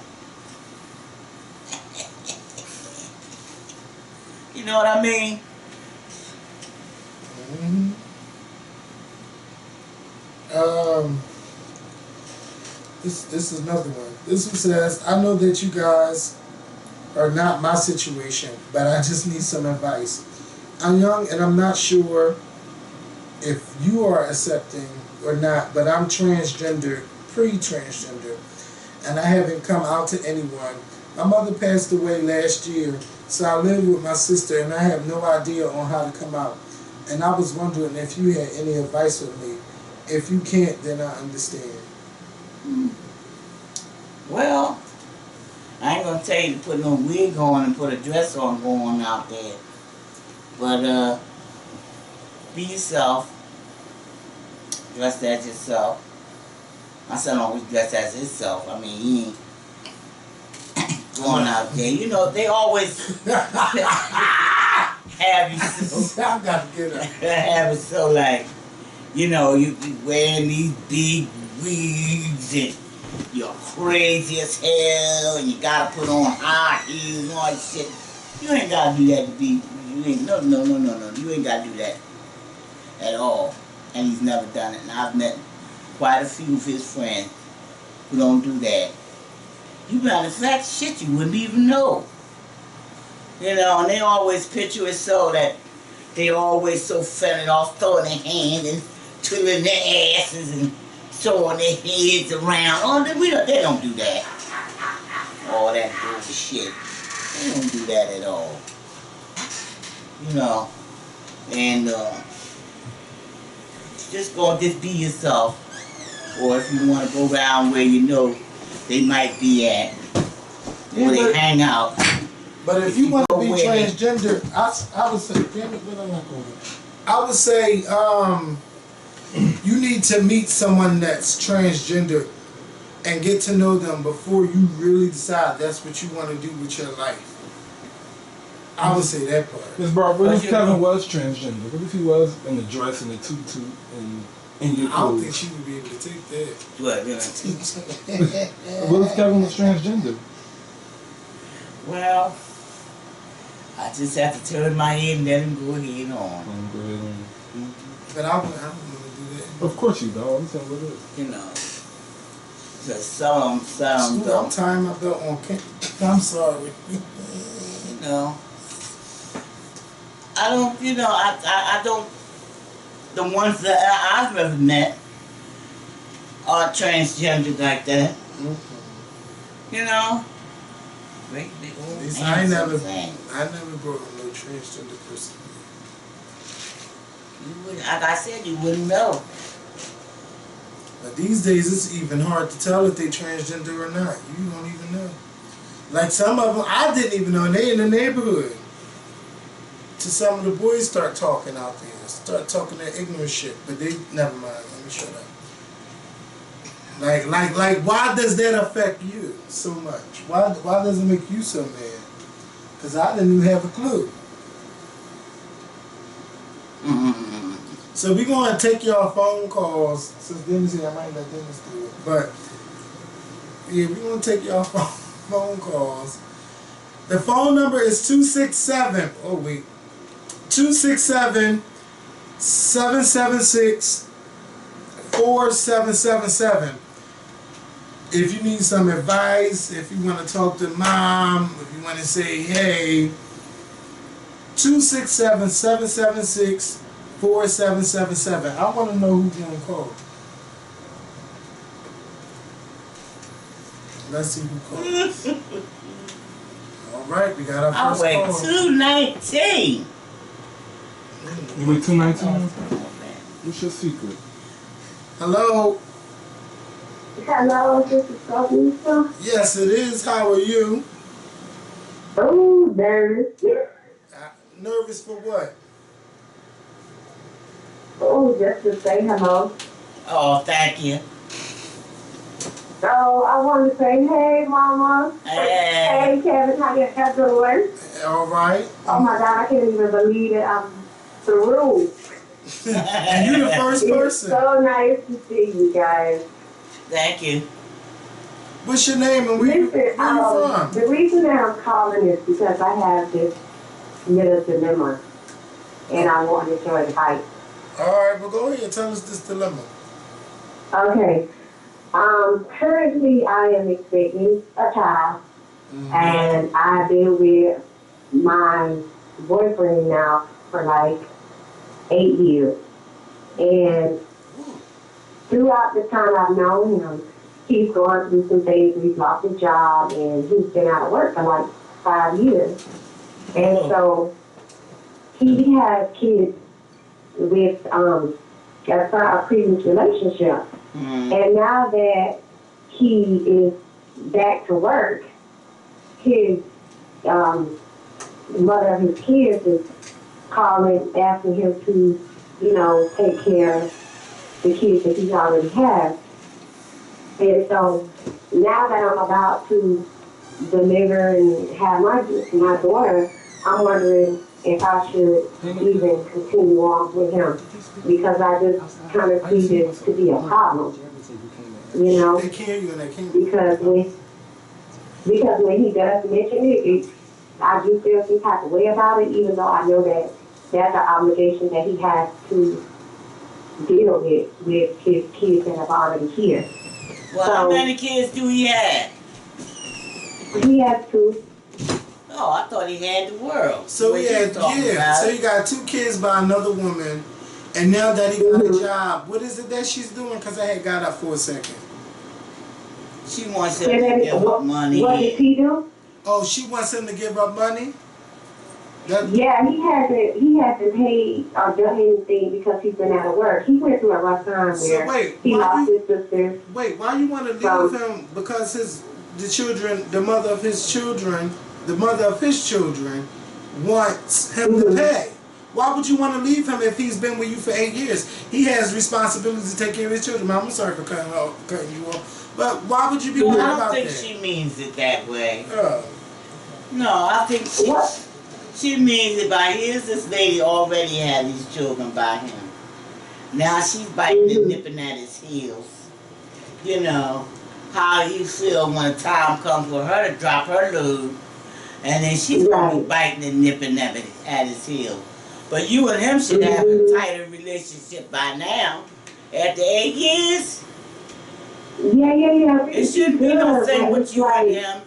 You know what I mean? Mm-hmm. This is another one. This one says, I know that you guys are not my situation, but I just need some advice. I'm young and I'm not sure if you are accepting or not, but I'm transgender, pre-transgender, and I haven't come out to anyone. My mother passed away last year, so I live with my sister and I have no idea on how to come out. And I was wondering if you had any advice for me. If you can't, then I understand. Well, I ain't gonna tell you to put no wig on and put a dress on going out there. But be yourself. Dress as yourself. My son always dressed as himself. I mean, he ain't going out there. You know, they always have you so, I got to get up. have it so like, you know, you be wearing these big wigs and you're crazy as hell and you gotta put on high heels and all that shit. You ain't gotta do that to be, you ain't, no. You ain't gotta do that at all. And he's never done it. And I've met quite a few of his friends who don't do that. You matter of fact, shit, you wouldn't even know. You know, and they always picture it so that they always so fed off, throwing their hands and twiddling their asses and throwing their heads around. Oh, they don't do that. All that bullshit. They don't do that at all. You know, and just be yourself. Or if you want to go around where you know they might be at, where they hang out. But if you want to be transgender, I would say, damn it, what am I going to? I would say, you need to meet someone that's transgender and get to know them before you really decide that's what you want to do with your life. I would say that part. Ms. Barb, what if Kevin was transgender? What if he was in the dress and the tutu and in your clothes? I don't think she would be able to take that. What? What if Kevin was transgender? Well, I just have to turn my head and let him go ahead on. Go ahead on. But I don't want to do that. Of course you don't. I'm saying what it is. You know. Because some I'm tying my belt on. I'm sorry. You know. I don't, you know, I don't, the ones that I've ever met are transgender like that. Mm-hmm. You know? I never brought on no transgender person. Like I said, you wouldn't know. But these days, it's even hard to tell if they transgender or not. You don't even know. Like some of them, I didn't even know, and they in the neighborhood. To some of the boys start talking out there, start talking that ignorant shit. But they, never mind. Let me shut up. Like, why does that affect you so much? Why does it make you so mad? Because I didn't even have a clue. Mm-hmm. So we're going to take y'all phone calls. Since Dennis here, I might let Dennis do it. But, yeah, we're going to take y'all phone calls. The phone number is 267-776-4777. If you need some advice, if you want to talk to mom, if you want to say, hey, 267-776-4777. I want to know who's going to call. Let's see who calls. All right, we got our first call. I weigh 219. You weigh 219? What's your secret? Hello. Hello, this is Skorpion. Yes, it is. How are you? Oh, nervous. Nervous for what? Oh, just to say hello. Oh, thank you. So I want to say, hey, Mama. Hey. Hey, Kevin, how you doing? All right. Oh my God, I can't even believe it. I'm through. And you the first person. It's so nice to see you guys. Thank you. What's your name and where you from? The reason that I'm calling is because I have this little dilemma, and I wanted your advice. All right, well, go ahead. Tell us this dilemma. Okay. Currently, I am expecting a child, and I've been with my boyfriend now for like 8 years. And throughout the time I've known him, he's going through some things. He's lost his job, and he's been out of work for like 5 years. And so he has kids with a previous relationship. And now that he is back to work, his mother of his kids is calling, asking him to, take care of the kids that he already has. And so now that I'm about to deliver and have my daughter, I'm wondering if I should even continue on with him, because I just kind of see this to be a problem, They can you and they can't. because when he does mention it, I do feel some type of way about it, even though I know that that's an obligation that he has to deal with his kids that have already here. Well, how many kids do he have? He has 2. Oh, I thought he had the world. So What he you had, talking yeah. about? So he got 2 kids by another woman, and now that he got a job, what is it that she's doing? Because I had got up for a second. She wants him to give up money. What did he do? Oh, she wants him to give up money? Yeah, he hasn't paid or done anything because he's been out of work. He went through a rough time where he lost his sister. Wait, why you want to leave him? Because the mother of his children wants him to pay. Why would you want to leave him if he's been with you for 8 years? He has responsibilities to take care of his children. I'm sorry for cutting you off, but why would you be worried about that? I don't think she means it that way. Oh. No, I think she means it by here's this lady already had these children by him. Now she's biting and nipping at his heels. You know, how he feel when the time comes for her to drop her load, and then she's gonna be biting and nipping at his heels. But you and him should have a tighter relationship by now. After 8 years, Yeah. it shouldn't be no thing with you and him.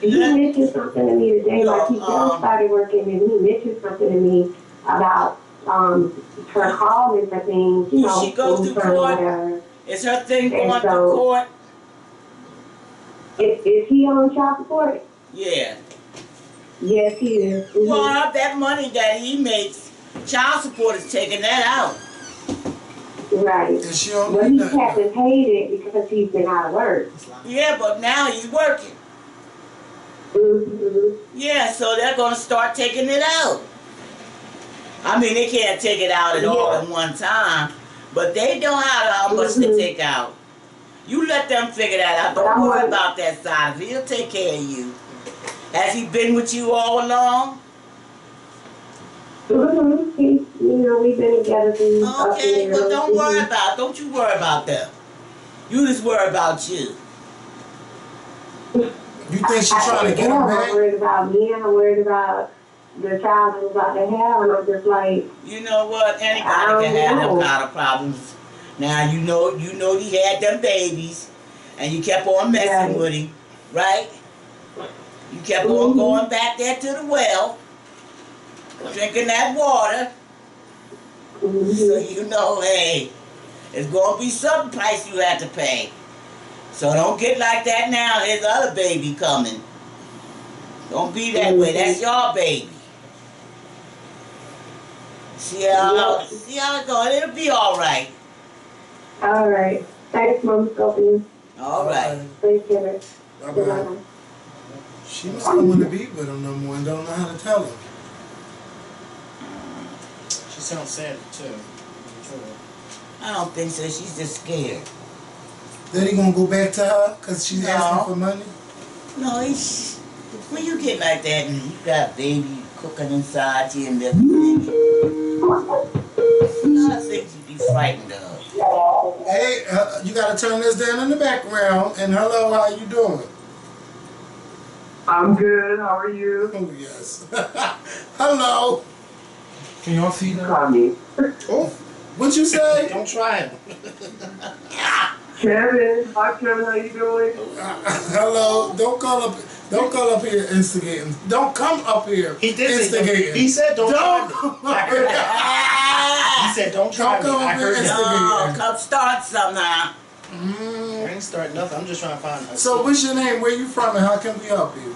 He mentioned something to me today, like he just started working, and he mentioned something to me about her calling for things, She goes to court. Is her thing going to court? Is he on child support? Yeah. Yes, he is. Mm-hmm. Well, that money that he makes, child support is taking that out. Right. And she don't Well, need he hasn't paid it because he's been out of work. Yeah, but now he's working. Mm-hmm. Yeah, so they're going to start taking it out. I mean, they can't take it out at all at one time, but they know how much to take out. You let them figure that out. Don't worry about that side of it. He'll take care of you. Has he been with you all along? Mm-hmm. We've been together since. Okay, but don't you worry about them. You just worry about you. You think she's trying to get him back? I'm worried about me, and I'm worried about the child I'm about to have, and I'm just like... You know what? Anybody can have them kind of problems. Now, you know he had them babies, and you kept on messing with him, right? You kept on going back there to the well, drinking that water. So you know, hey, it's going to be some price you have to pay. So don't get like that now. Here's the other baby coming. Don't be that way. That's your baby. See how it goes. It'll be all right. All right. Thanks, Mom Skorpion. All right. Thank you. Bye-bye. She must not want to be with him no more and don't know how to tell him. She sounds sad too. I don't think so. She's just scared. Then he gonna go back to her because she's asking for money? No, when you get like that and you got baby cooking inside you and everything, a lot of things you be frightened of. Hey, you gotta turn this down in the background. And hello, how you doing? I'm good. How are you? Oh yes. Hello. Can y'all see that? Call me. Oh, what you say? Don't try it. Kevin. Hi, Kevin. How you doing? Hello. Don't call up here instigating. Don't come up here He did instigating. He said don't try me. come I up heard here. that. He said don't try me. Don't come I up here heard that. instigating. No, come start somehow. I ain't starting nothing. I'm just trying to find. So what's your name? Where you from and how can we help you?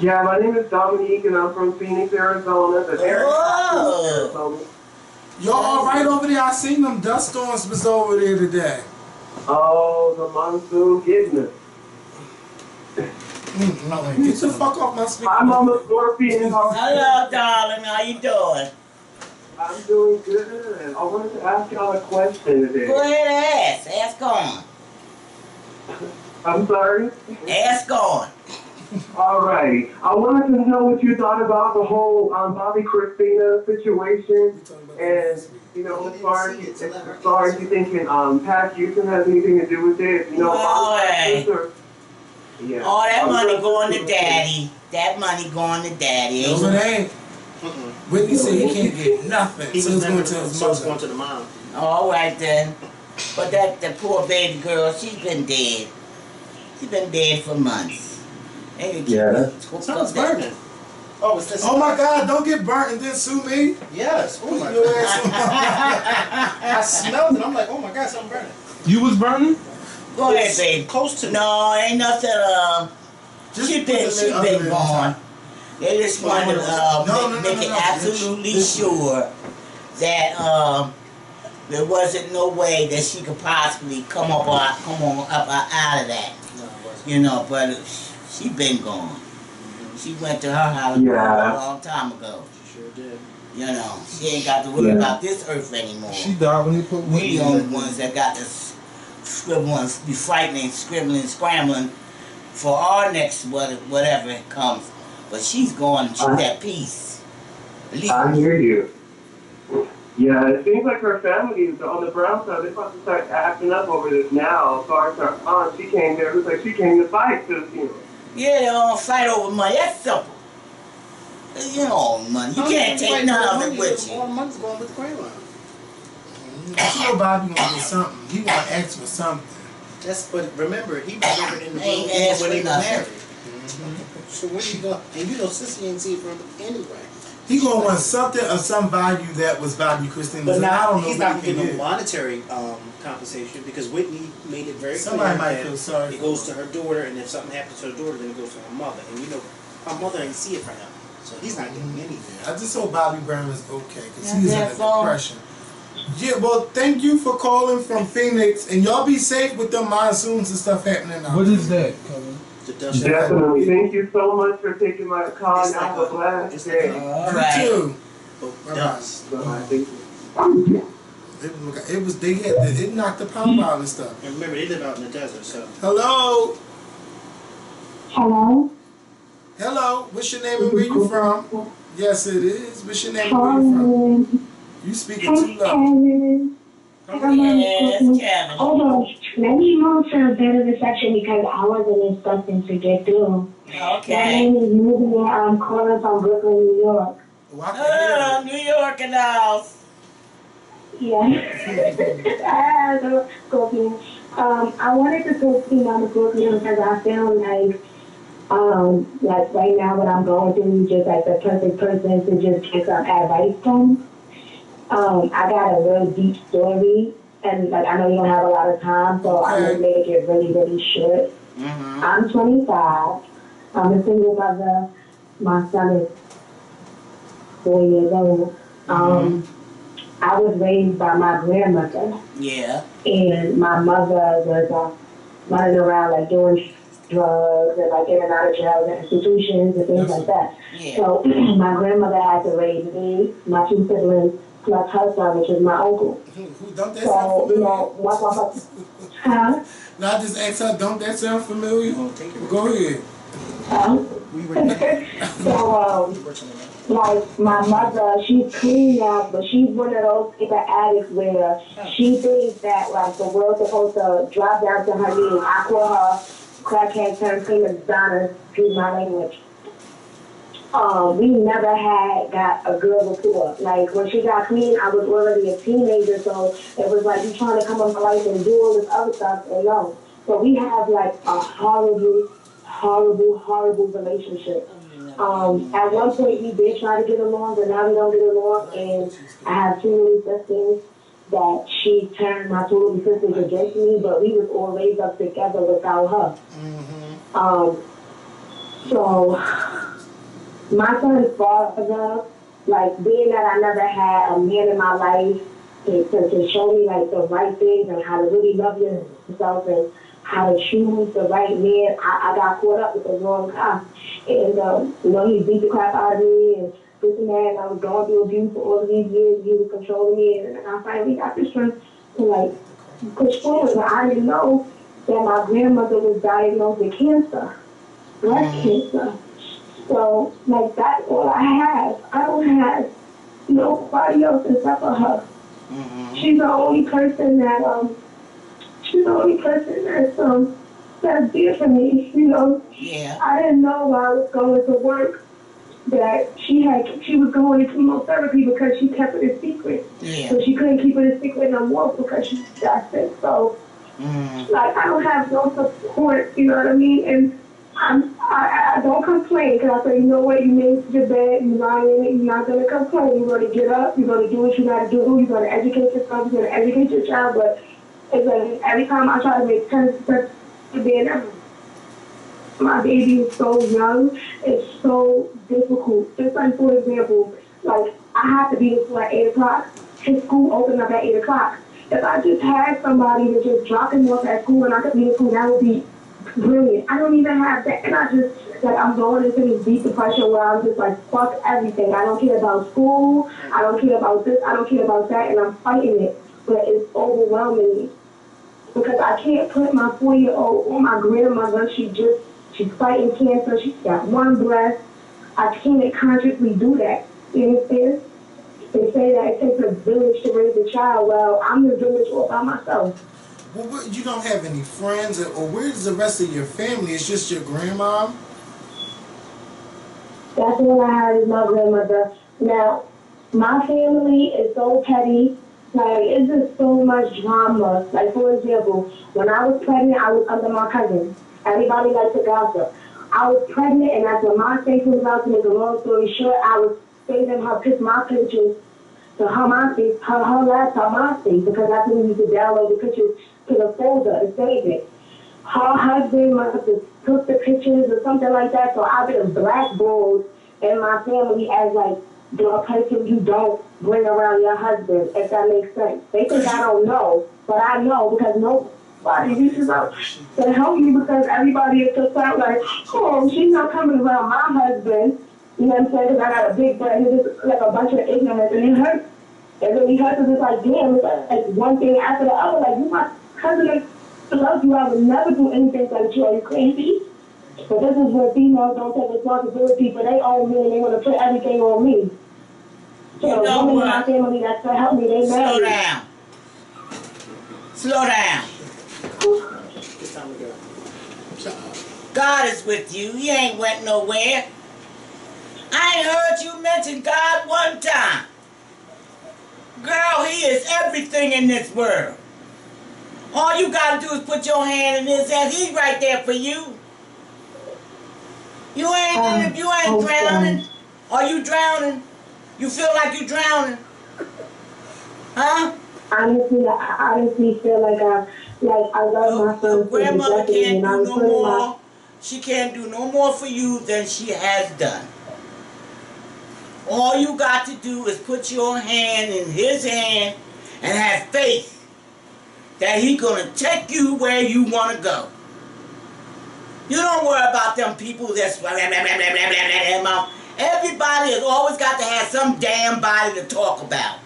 Yeah, my name is Dominique, and I'm from Phoenix, Arizona. The Whoa. Y'all all right over there? I seen them dust storms was over there today. Oh, the monsoon goodness. Get the fuck off my speaker. I'm on the Skorpion. Hello, darling. How you doing? I'm doing good. I wanted to ask y'all a question today. Go ahead, ask. Ask on. I'm sorry? Ask on. Alrighty. I wanted to know what you thought about the whole Bobby Christina situation. And, you know, as far as you thinking Pat Houston has anything to do with it, you know, yeah. All that money going to daddy. That money going to daddy. No, it ain't. Whitney said he can't get nothing. So it's going to his So it's going mother. to the mom. All right then. But that poor baby girl, she's been dead. She's been dead for months. Yeah. Something's burning. Oh, it's this. Oh my God, don't get burnt and then sue me. Yes. Oh my Your God. ass. I smelled it. I'm like, oh my God, something burning. You was burning? Go ahead, baby. Close to me. No, ain't nothing. She been gone. They just wanted to make it absolutely sure that there wasn't no way that she could possibly come up out of that. No, it wasn't. You know, but she been gone. She went to her house a long time ago. She sure did. You know, she ain't got to worry about this earth anymore. She died when he put We Whitney the in only there. ones that got to scribble and be frightening, scribbling, scrambling for our next whatever it comes. But she's going, she's at peace. I hear you. Yeah, it seems like her family is on the Brown side. They're about to start acting up over this now. As far as her aunt, she came there. It was like she came to fight to, you know. Yeah, they don't fight over money. That's simple. You know, money. You can't take none of it with you. All the money's going with the Quaalude. You know Bobby gonna get something. He gonna ask for something. But remember, he was living in the Ain't room asked when for they were nothing. married. So when you go, and you know, Sissy ain't see it from anyway. He gonna want something of some value that was Bobby Christina. But I now don't know he's what not he getting can no get. monetary compensation because Whitney made it very Somebody clear might that feel sorry it for goes him. to her daughter, and if something happens to her daughter, then it goes to her mother. And you know, her mother ain't see it from him, so he's not getting anything. I just hope Bobby Brown is okay because Yeah, he's in a that's all. depression. Yeah, well, thank you for calling from Phoenix, and y'all be safe with the monsoons and stuff happening out What there. is that, Kevin? The dust. Definitely. Thank you so much for taking my call. It's I have like a blast it's day. like All You right. too. a dust. Bye. Thank you. It knocked the power out and stuff. And remember, they live out in the desert, so. Hello, Hello? hello. What's your name and where you from? Yes, it is. What's your name and where you from? Kevin. You speaking too low. Kevin. Yes, Kevin. Hold on. Let me move to a better reception because I wasn't expecting to get through. My Okay. name is Movie. I'm calling from Brooklyn, New York. Oh, I can New York and house. Yeah. So, Scorpion. I wanted to talk to you on the Scorpion because I feel like right now what I'm going through is just like the perfect person to just get some advice from. I got a really deep story, and like I know you don't have a lot of time, so I'm gonna make it really, really short. Mm-hmm. I'm 25. I'm a single mother. My son is 4 years old. I was raised by my grandmother, Yeah. and my mother was running around like doing drugs and like in and out of jails and institutions and things like that. Yeah. So my grandmother had to raise me, my two siblings, plus her son, which is my uncle. Don't that sound So, you familiar? know, once my mother, huh? Now I just asked her, don't that sound familiar? Go ahead. We were So, like, my mother, she's clean now, but she's one of those type of addicts where she thinks that, like, the world's supposed to drop down to her knees. I call her crackhead turned famous Donna, excuse my language. We never got a good rapport. Like, when she got clean, I was already a teenager, so it was like you trying to come up life and do all this other stuff, and no. So we have, like, a horrible, horrible, horrible relationship. At one point, we did try to get along, but now we don't get along, and I have two little sisters that she turned my two little sisters against me, but we was all raised up together without her. So my son's father, like being that I never had a man in my life to show me like the right things and how to really love yourself and how to choose the right man. I got caught up with the wrong guy. And, he beat the crap out of me and this and that. And I was going through abuse for all of these years. He was controlling me. And I finally got the strength to, like, push forward. But I didn't know that my grandmother was diagnosed with cancer, breast cancer. So, like, that's all I have. I don't have nobody else except for her. She's the only person that's there for me, Yeah. I didn't know while I was going to work that she was going to chemotherapy because she kept it a secret. Yeah. So she couldn't keep it a secret no more because she got sick. So, like, I don't have no support, you know what I mean? And I don't complain because I say, you know what, you made your bed, you lie in it, you're not going to complain. You're going to get up, you're going to do what you got to do, you're going to educate yourself, you're going to educate your child. But it's like every time I try to make sense of being my baby is so young, it's so difficult. Just like, for example, like, I have to be at school at 8 o'clock. His school opened up at 8 o'clock. If I just had somebody to just drop him off at school and I could be at school, that would be brilliant. I don't even have that. And I just, like, I'm going into this deep depression where I'm just like, fuck everything. I don't care about school. I don't care about this. I don't care about that. And I'm fighting it. But it's overwhelming me. Because I can't put my 4-year-old on my grandmother. She's fighting cancer. She's got one breast. I can't consciously do that. You understand? They say that it takes a village to raise a child. Well, I'm the village all by myself. Well, you don't have any friends, or where's the rest of your family? It's just your grandma? That's all I have is my grandmother. Now, my family is so petty. Like, it's just so much drama. Like, for example, when I was pregnant, I was under my cousin. Everybody likes to gossip. I was pregnant, and after my station was out, to make a long story short, I was saving my pictures to her MySpace, her laptop MySpace, because that's when you used to download the pictures to the folder and save it. Her husband must have took the pictures or something like that, so I've been blackballed in my family as, like, the person you don't bring around your husband, if that makes sense. They think I don't know, but I know because nobody reaches out to help me because everybody is just out like, oh, she's not coming around my husband. You know what I'm saying? Because I got a big butt and it's just like a bunch of ignorance and it hurts. It really hurts because it's like, damn, it's like one thing after the other. Like, you my cousin, I love you. I would never do anything like you. Are you crazy? But this is where females don't take responsibility for their own me and they want to put everything on me. So you know women what? in my family that's to help me, they Slow married. down. Slow down. It's time to go. God is with you. He ain't went nowhere. I ain't heard you mention God one time. Girl, he is everything in this world. All you gotta do is put your hand in his hand. He's right there for you. You ain't, if you ain't drowning, are you drowning? You feel like you drowning? Huh? Honestly, I honestly feel like I love my son. Grandmother can't do no more. She can't do no more for you than she has done. All you got to do is put your hand in his hand and have faith that he's going to take you where you want to go. You don't worry about them people that's blah, blah, blah, blah, blah, blah, blah, blah. Everybody has always got to have some damn body to talk about.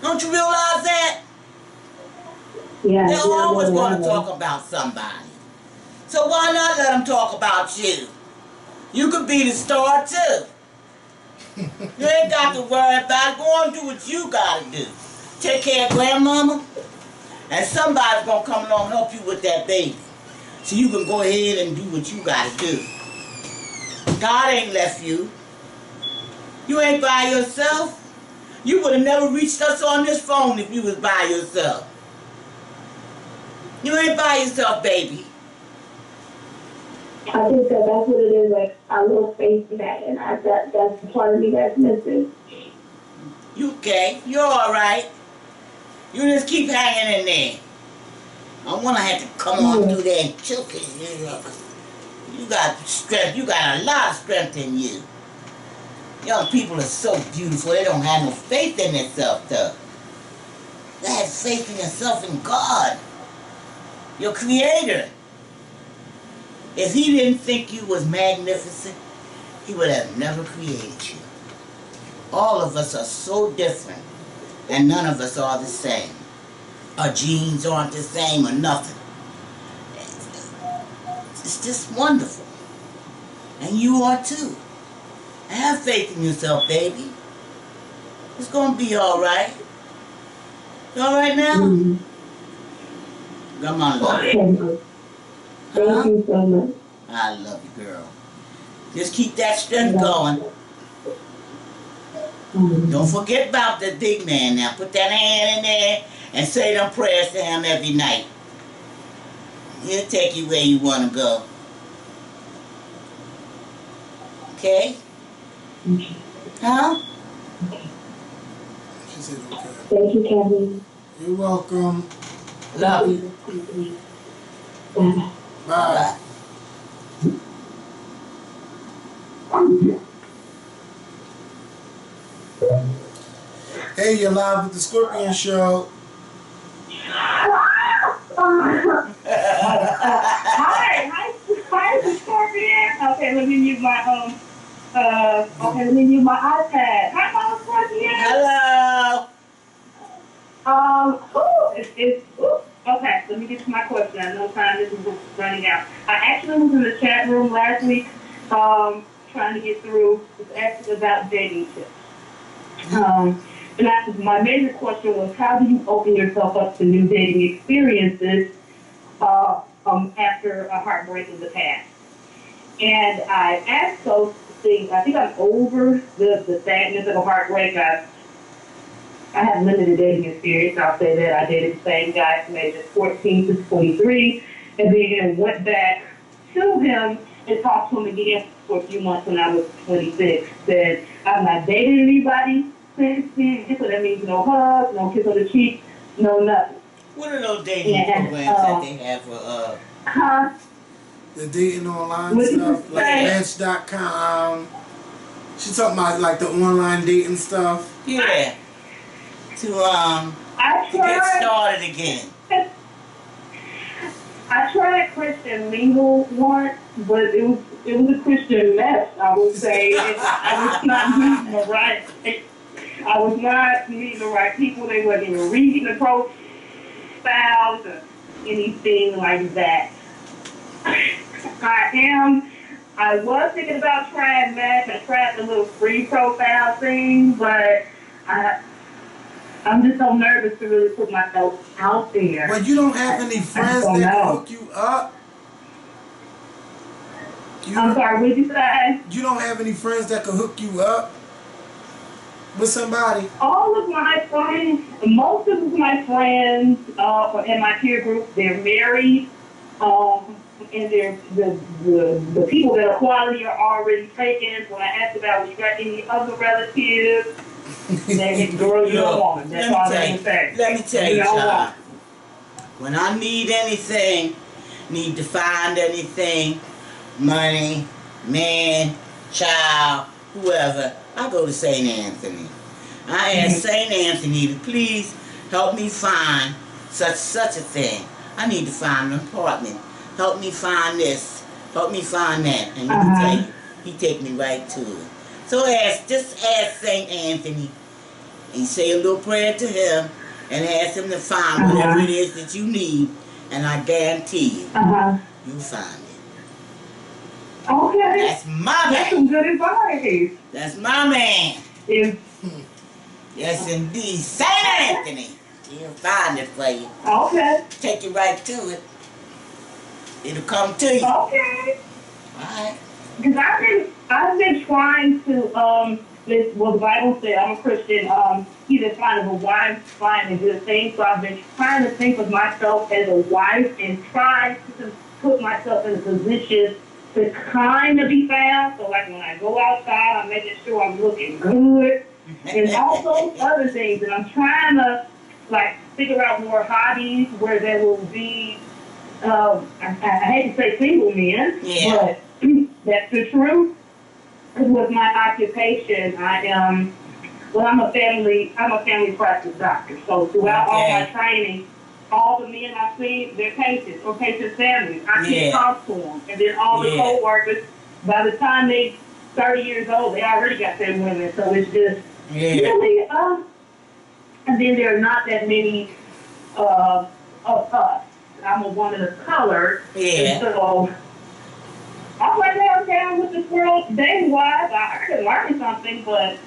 Don't you realize that? Yeah, they're always going to talk about somebody. So why not let them talk about you? You could be the star too. You ain't got to worry about it. Go and do what you got to do. Take care of grandmama, and somebody's going to come along and help you with that baby. So you can go ahead and do what you got to do. God ain't left you. You ain't by yourself. You would have never reached us on this phone if you was by yourself. You ain't by yourself, baby. I think that's what it is. Like, I lose faith in that, and that's the part of me that's missing. You okay? You're all right. You just keep hanging in there. I want to have to come on through there and choke it. You got strength. You got a lot of strength in you. Young people are so beautiful. They don't have no faith in themselves, though. You had faith in yourself and God, your creator. If he didn't think you was magnificent, he would have never created you. All of us are so different, and none of us are the same. Our genes aren't the same or nothing. It's just wonderful. And you are too. Have faith in yourself, baby. It's going to be all right. You all right now? Mm-hmm. Come on, love. Okay. Thank you so much. I love you, girl. Just keep that strength going. Mm-hmm. Don't forget about the big man now. Put that hand in there and say them prayers to him every night. He'll take you where you want to go. Okay? Okay. Huh? She said okay. Thank you, Kevin. You're welcome. Love you. Bye. Bye. Hey, you're live with the Skorpion Show. Hi, Skorpion. Okay, let me use my let me use my iPad. Hi, Skorpion. Hello. Okay, let me get to my question. I know time is running out. I actually was in the chat room last week, trying to get through, asking about dating tips. And my major question was, how do you open yourself up to new dating experiences after a heartbreak in the past? And I asked those things. I think I'm over the sadness of a heartbreak. I have limited dating experience. I'll say that. I dated the same guy from ages 14 to 23, and then went back to him and talked to him again for a few months when I was 26. Said, I've not dated anybody since then, so that means no hugs, no kiss on the cheek, no nothing. What are those dating programs that they have for, The dating online What stuff, you like say? Match.com. She talking about like the online dating stuff. yeah, to get tried. started again. I tried Christian Mingle once, but it was a Christian mess, I would say. I was not meeting the right. I was not meeting the right people. They wasn't even reading the profiles or anything like that. I was thinking about trying Match. I tried the little free profile thing, but I'm just so nervous to really put myself out there. But you don't have any friends that can hook you up? I'm sorry, what did you say? You don't have any friends that can hook you up with somebody? All of my friends, most of my friends in my peer group, they're married, and they're, the people that are quality are already taken. When I asked about, you got any other relatives? They girl, you don't want them. That's all they can say. Let me tell you, don't child. want When I need anything, need to find anything, money, man, child, whoever, I go to St. Anthony. I ask St. Anthony to please help me find such a thing. I need to find an apartment. Help me find this. Help me find that. And let me tell you, he take me right to it. So just ask St. Anthony and say a little prayer to him and ask him to find whatever it is that you need, and I guarantee you, you'll find it. Okay. That's my That's some man. good advice. That's my man. If, Yes, indeed. St. Anthony. He'll find it for you. okay. Take you right to it. It'll come to you. Okay. Alright. Because I've been trying to the Bible said I'm a Christian. Either find a wife, find a good thing. So I've been trying to think of myself as a wife and try to put myself in a position to kind of be found. So like when I go outside, I'm making sure I'm looking good, and also other things. And I'm trying to like figure out more hobbies where there will be. I hate to say single men, but that's the truth. With my occupation, I am Well, I'm a family practice doctor. So throughout all my training, all the men I see, they're patients or patient families. I can't talk to them. And then all the co-workers, by the time they 30 years old, they already got their women. So it's just really, and then there are not that many of us. I'm a woman of color. And so I'm like, I'm down with this world dating-wise. I could learn something, but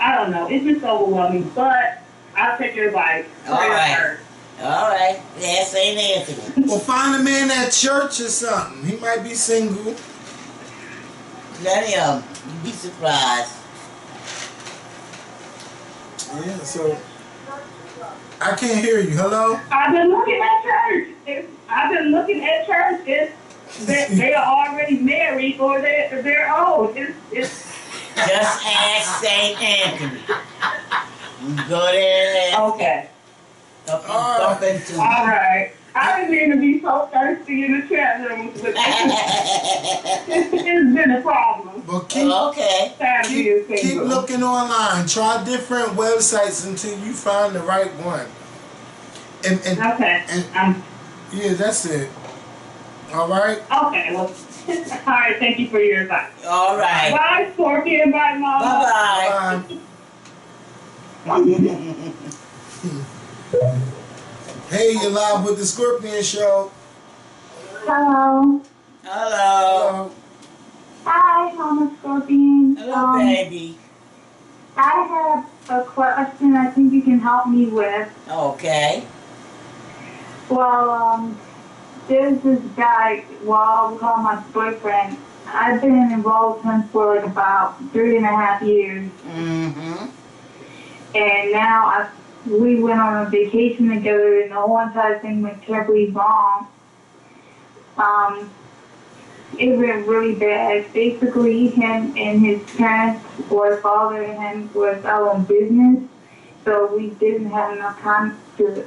I don't know. It's just overwhelming. But I'll take your advice. All right. All right. Yeah, St. Anthony. Well, find a man at church or something. He might be single. Plenty of them. You'd be surprised. Yeah, so I can't hear you. Hello? I've been looking at church. They are already married or they're old. It's just ask St. Anthony. You go there and ask. Okay. All right. I didn't mean to be so thirsty in the chat room, but it's been a problem. But keep looking online. Try different websites until you find the right one. And yeah, that's it. All right? Okay, well, all right, thank you for your advice. All right. Bye, Skorpion. Bye, Mama. Bye-bye. Hey, you're live with the Skorpion Show. Hello. Hello. Hi, Mama Skorpion. Hello, baby. I have a question I think you can help me with. Okay. Well, there's this guy, well, we call him my boyfriend. I've been involved with him for like about 3.5 years. Mm-hmm. And now we went on a vacation together and the whole entire thing went terribly wrong. It went really bad. Basically, him and his parents, or his father and him, was out on business. So we didn't have enough time to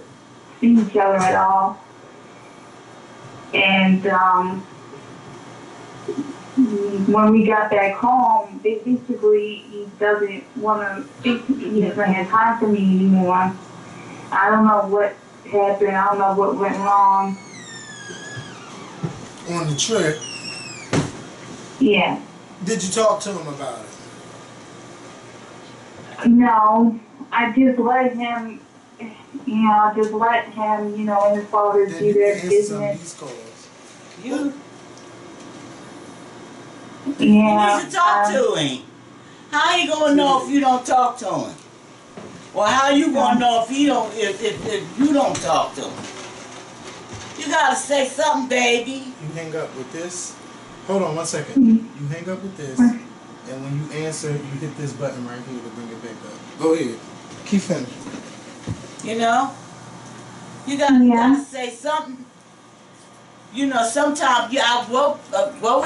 see each other at all. And when we got back home, basically he doesn't want to speak to me. He doesn't have time for me anymore. I don't know what happened. I don't know what went wrong. On the trip? Yeah. Did you talk to him about it? No. I just let him, and his father do their business. You Yeah. need to talk to him. How you gonna know if you don't talk to him? Or how you gonna know if you don't talk to him? You gotta say something, baby. You hang up with this. Hold on 1 second. You hang up with this, and when you answer, you hit this button right here to bring it back up. Go ahead. Keep finishing. You know? You gotta say something. You know, sometimes you outgrow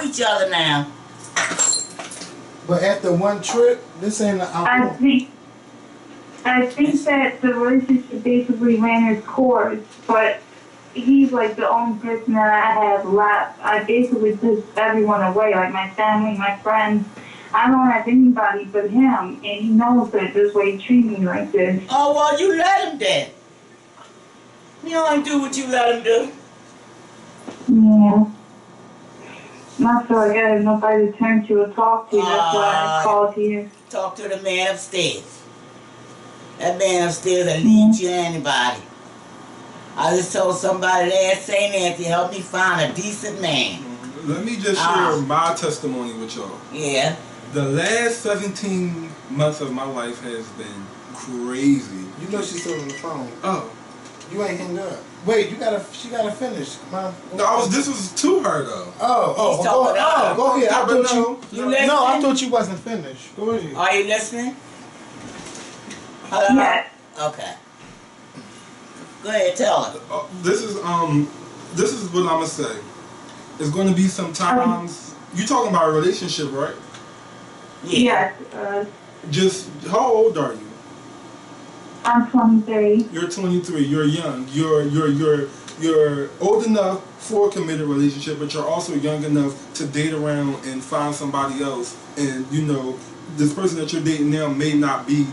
each other now. But after one trip, this ain't an outgrow. I think that the relationship basically ran its course, but he's like the only person that I have left. I basically pushed everyone away, like my family, my friends. I don't have anybody but him, and he knows that this way he treats me like this. Oh, well, you let him then. You don't do what you let him do. Yeah. Not so like I have nobody to turn to or talk to. That's why I called you. Talk to the man upstairs. That man upstairs will lead you to anybody. I just told somebody there at St. Anthony, help me find a decent man. Let me just share my testimony with y'all. Yeah. The last 17 months of my life has been crazy. You know she's still on the phone. Oh. You ain't hang up. Wait, she gotta finish. No, this was to her though. Go ahead. I thought you wasn't finished. Go ahead. Are you listening? Hello? Yeah. Okay. Go ahead, tell her. This is what I'm gonna say. It's gonna be sometimes. You talking about a relationship, right? Yeah. Just how old are you? I'm 23. You're 23. You're young. You're you're old enough for a committed relationship, but you're also young enough to date around and find somebody else. And you know, this person that you're dating now may not be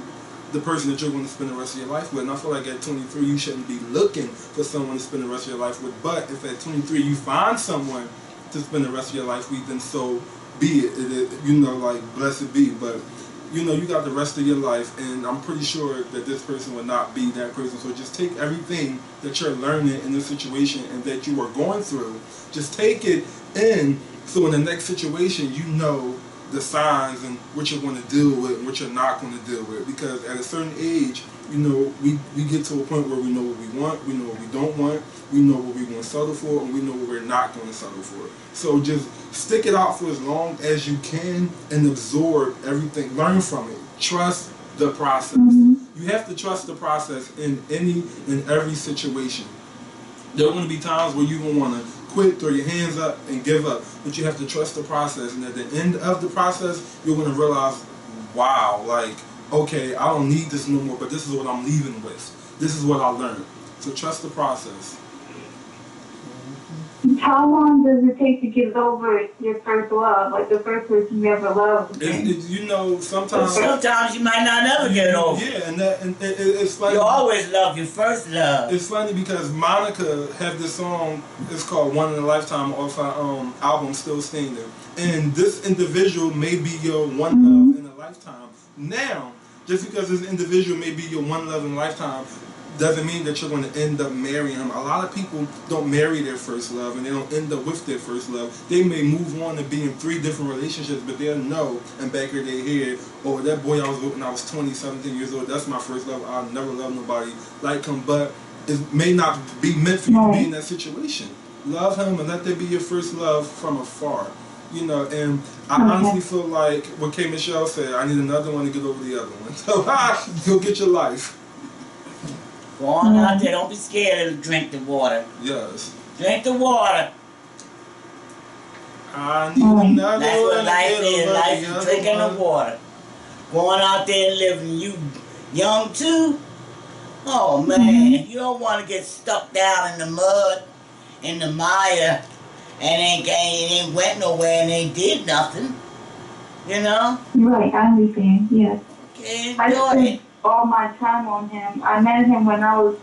the person that you're going to spend the rest of your life with. And I feel like at 23 you shouldn't be looking for someone to spend the rest of your life with. But if at 23 you find someone to spend the rest of your life with, then so be it. You know, like, blessed be. But you know, you got the rest of your life, and I'm pretty sure that this person would not be that person. So just take everything that you're learning in this situation and that you are going through, just take it in, so in the next situation you know the signs and what you're going to deal with and what you're not going to deal with. Because at a certain age, you know, we get to a point where we know what we want, we know what we don't want, we know what we want to settle for, and we know what we're not going to settle for. So just stick it out for as long as you can and absorb everything. Learn from it. Trust the process. You have to trust the process in any and every situation. There are going to be times where you're going to want to quit, throw your hands up, and give up. But you have to trust the process. And at the end of the process, you're going to realize, wow, like, okay, I don't need this no more, but this is what I'm leaving with. This is what I learned. So trust the process. How long does it take to get over your first love, like the first person you ever loved? You know, sometimes you might not ever get over. Yeah, and it's funny. You always love your first love. It's funny because Monica had this song. It's called "One in a Lifetime" off her album "Still Standing," and this individual may be your one love in a lifetime. Now, just because this individual may be your one love in a lifetime, doesn't mean that you're going to end up marrying him. A lot of people don't marry their first love and they don't end up with their first love. They may move on and be in 3 different relationships, but they'll know in back of their head, oh, that boy I was with when I was 20, 17 years old, that's my first love. I'll never love nobody like him. But it may not be meant for you to be in that situation. Love him and let that be your first love from afar. You know, and I honestly feel like what K. Michelle said, I need another one to get over the other one. So go get your life. Go on out there. Don't be scared to drink the water. Yes. Drink the water. I need another That's what life is. Life is drinking the water. Going out there and living. You young too? Oh man, you don't want to get stuck down in the mud, in the mire, and ain't went nowhere and ain't did nothing. You know? Right, I understand, yes. Okay, I spent all my time on him. I met him when I was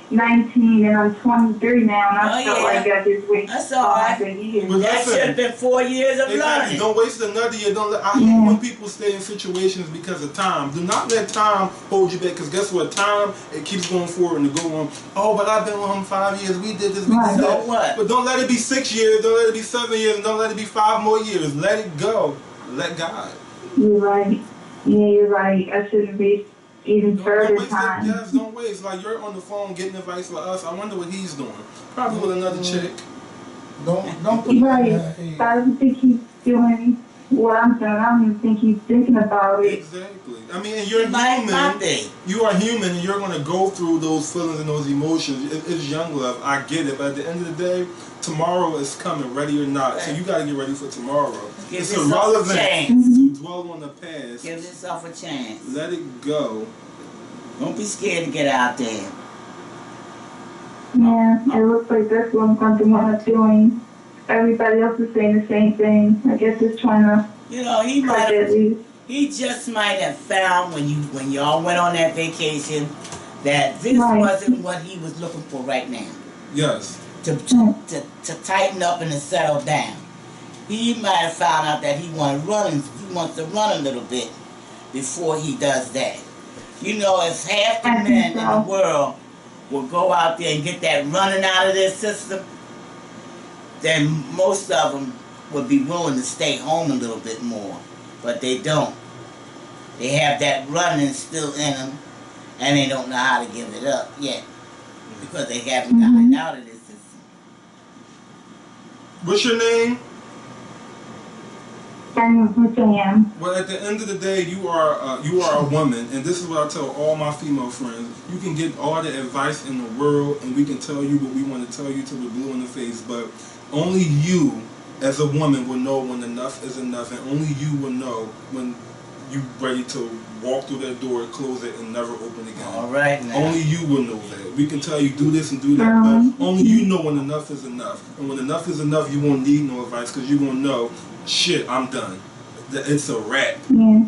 19 and I'm 23 now, and I felt like I just wasted That's all right. That should have been 4 years of learning. Don't waste another year. I hate when people stay in situations because of time. Do not let time hold you back, because guess what? Time, it keeps going forward and to go on. Oh, but I've been with him 5 years. We did this, we did that. So what? But don't let it be 6 years. Don't let it be 7 years. And don't let it be 5 more years. Let it go. Let God. You're right. Yeah, you're right. I shouldn't be even further time. Yes, don't waste. Like, you're on the phone getting advice for us. I wonder what he's doing. Probably with another chick. Don't put right. I don't think he's doing what I'm doing. I don't even think he's thinking about it. Exactly. I mean, and you're human. You are human, and you're going to go through those feelings and those emotions. It's young love. I get it. But at the end of the day, tomorrow is coming, ready or not. So you got to get ready for tomorrow. It's irrelevant to dwell on the past. Give yourself a chance. Let it go. Don't be scared to get out there. Yeah, it looks like that's what I'm going to wind up doing. Everybody else is saying the same thing. I guess it's trying to. You know, he just might have found when y'all went on that vacation that this wasn't what he was looking for right now. Yes. To tighten up and to settle down. He might have found out that he wants to run a little bit before he does that. You know, if half the men in the world will go out there and get that running out of their system, then most of them would be willing to stay home a little bit more. But they don't. They have that running still in them, and they don't know how to give it up yet because they haven't gotten it out of their system. What's your name? Well, at the end of the day, you are a woman, and this is what I tell all my female friends. You can get all the advice in the world, and we can tell you what we want to tell you till we're blue in the face, but only you, as a woman, will know when enough is enough, and only you will know when you ready to walk through that door, close it, and never open again. All right now. Only you will know that. We can tell you do this and do that, but only you know when enough is enough. And when enough is enough, you won't need no advice because you're going to know, shit, I'm done. It's a wrap. Yeah.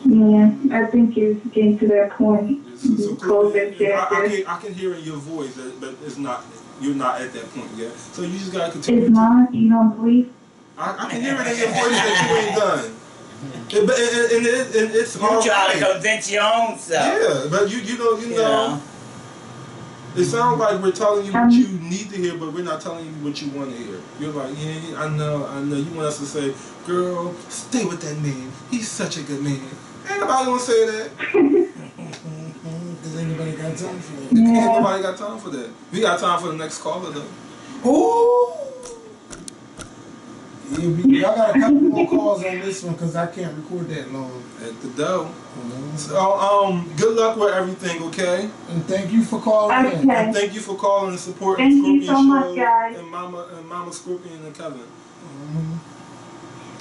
Yeah, I think you're getting to that point. So Close that chapter. I can hear in your voice, but it's not. You're not at that point yet. So you just gotta continue. It's not. You don't believe? I can hear it in your voice that you ain't done. And it's You all try right. to convince your own self. Yeah, but you know. It sounds like we're telling you what you need to hear, but we're not telling you what you want to hear. You're like, yeah, I know. You want us to say, girl, stay with that man. He's such a good man. Ain't nobody gonna say that. Does anybody got time for that? Ain't nobody got time for that. We got time for the next caller though. Ooh! Y'all got a couple more calls on this one because I can't record that long. At the door. So, good luck with everything, okay? And thank you for calling in. And thank you for calling and supporting Thank Skorpion you so much, guys. and Mama Skorpion and Kevin.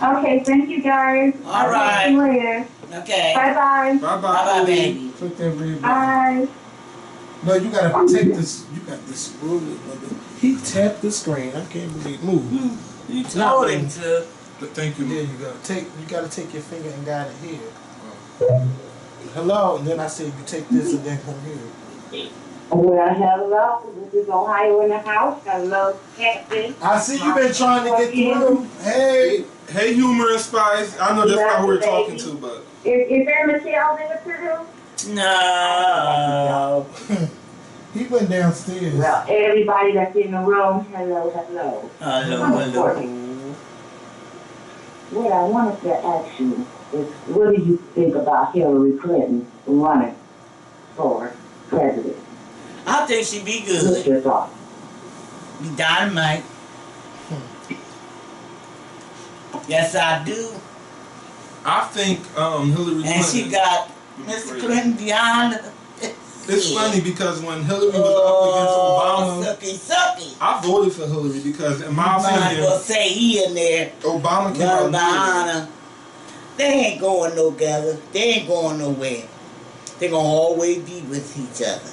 Okay, thank you guys. All right. I'll see you later. Okay. Bye-bye. Bye-bye. Bye-bye, baby. Put that red button. Bye. No, you gotta take this. You got to screw it. He tapped the screen. I can't believe. Move. You told him to. Thank you. There you go. You gotta take your finger and guide it here. Hello, and then I said you take this and then come here. Well, hello. This is Ohio in the house. Hello, Captain. I see you been trying to get through. Hey. Hey, Humor and Spice. I know that's not who we're talking to, but. Is there Michelle in the studio? No. He went downstairs. Well, everybody that's in the room, hello. Hello. What I wanted to ask you is, what do you think about Hillary Clinton running for president? I think she'd be What's good. your thought? Be dynamite. Yes, I do. I think Hillary Clinton. And she got Mr. Clinton behind her. It's funny because when Hillary was up against Obama, Sucky. I voted for Hillary because, in my Might as well opinion, say he in there. Obama came Run out behind leader. her. They ain't going no together. They ain't going nowhere. They're going to always be with each other.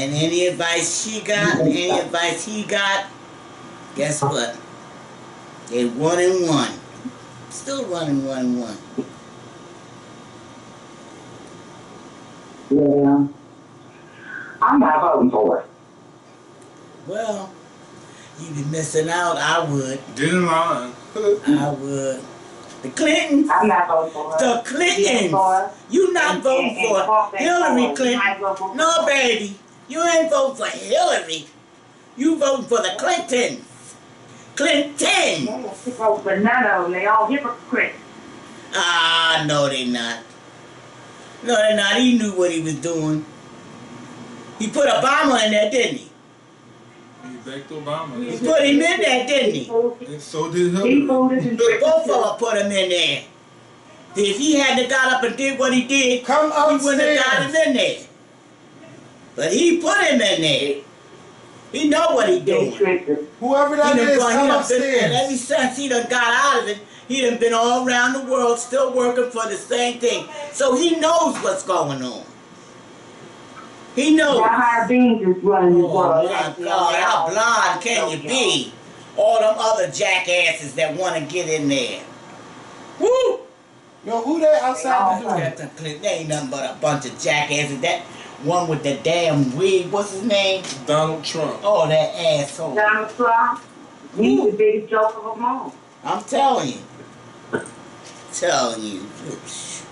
And any advice she got, and any advice he got, guess what? They 1-1. Still running 1-1. Yeah. I'm not voting for it. Well, you be missing out. I would. Get in line. I would. The Clintons. I'm not voting for her. The Clintons. You not voting for Hillary Clinton. No, baby. You ain't voting for Hillary. You voting for the Clintons. Clinton. They don't vote for none of them. They all hypocrites. Ah, no, they not. No, they're not. He knew what he was doing. He put Obama in there, didn't he? He backed Obama. He put him in there, didn't he? And so did He Hillary. voted in Both of them put him in there. If he hadn't got up and did what he did, Come he wouldn't have got upstairs. him in there. But he put him in there. He know what he doing. Whoever that He done is, gone- come he done been- and upstairs. ever since he done got out of it, he done been all around the world still working for the same thing. So he knows what's going on. He knows. Now, Higher Beans is running the Oh world. my God, how blind can you be? All them other jackasses that want to get in there. Woo! Yo, who that outside the door? Captain Clinton, they ain't nothing but a bunch of jackasses. That one with the damn wig, what's his name? Donald Trump. Oh, that asshole. Donald Trump, he's the biggest joke of them all. I'm telling you. Telling you.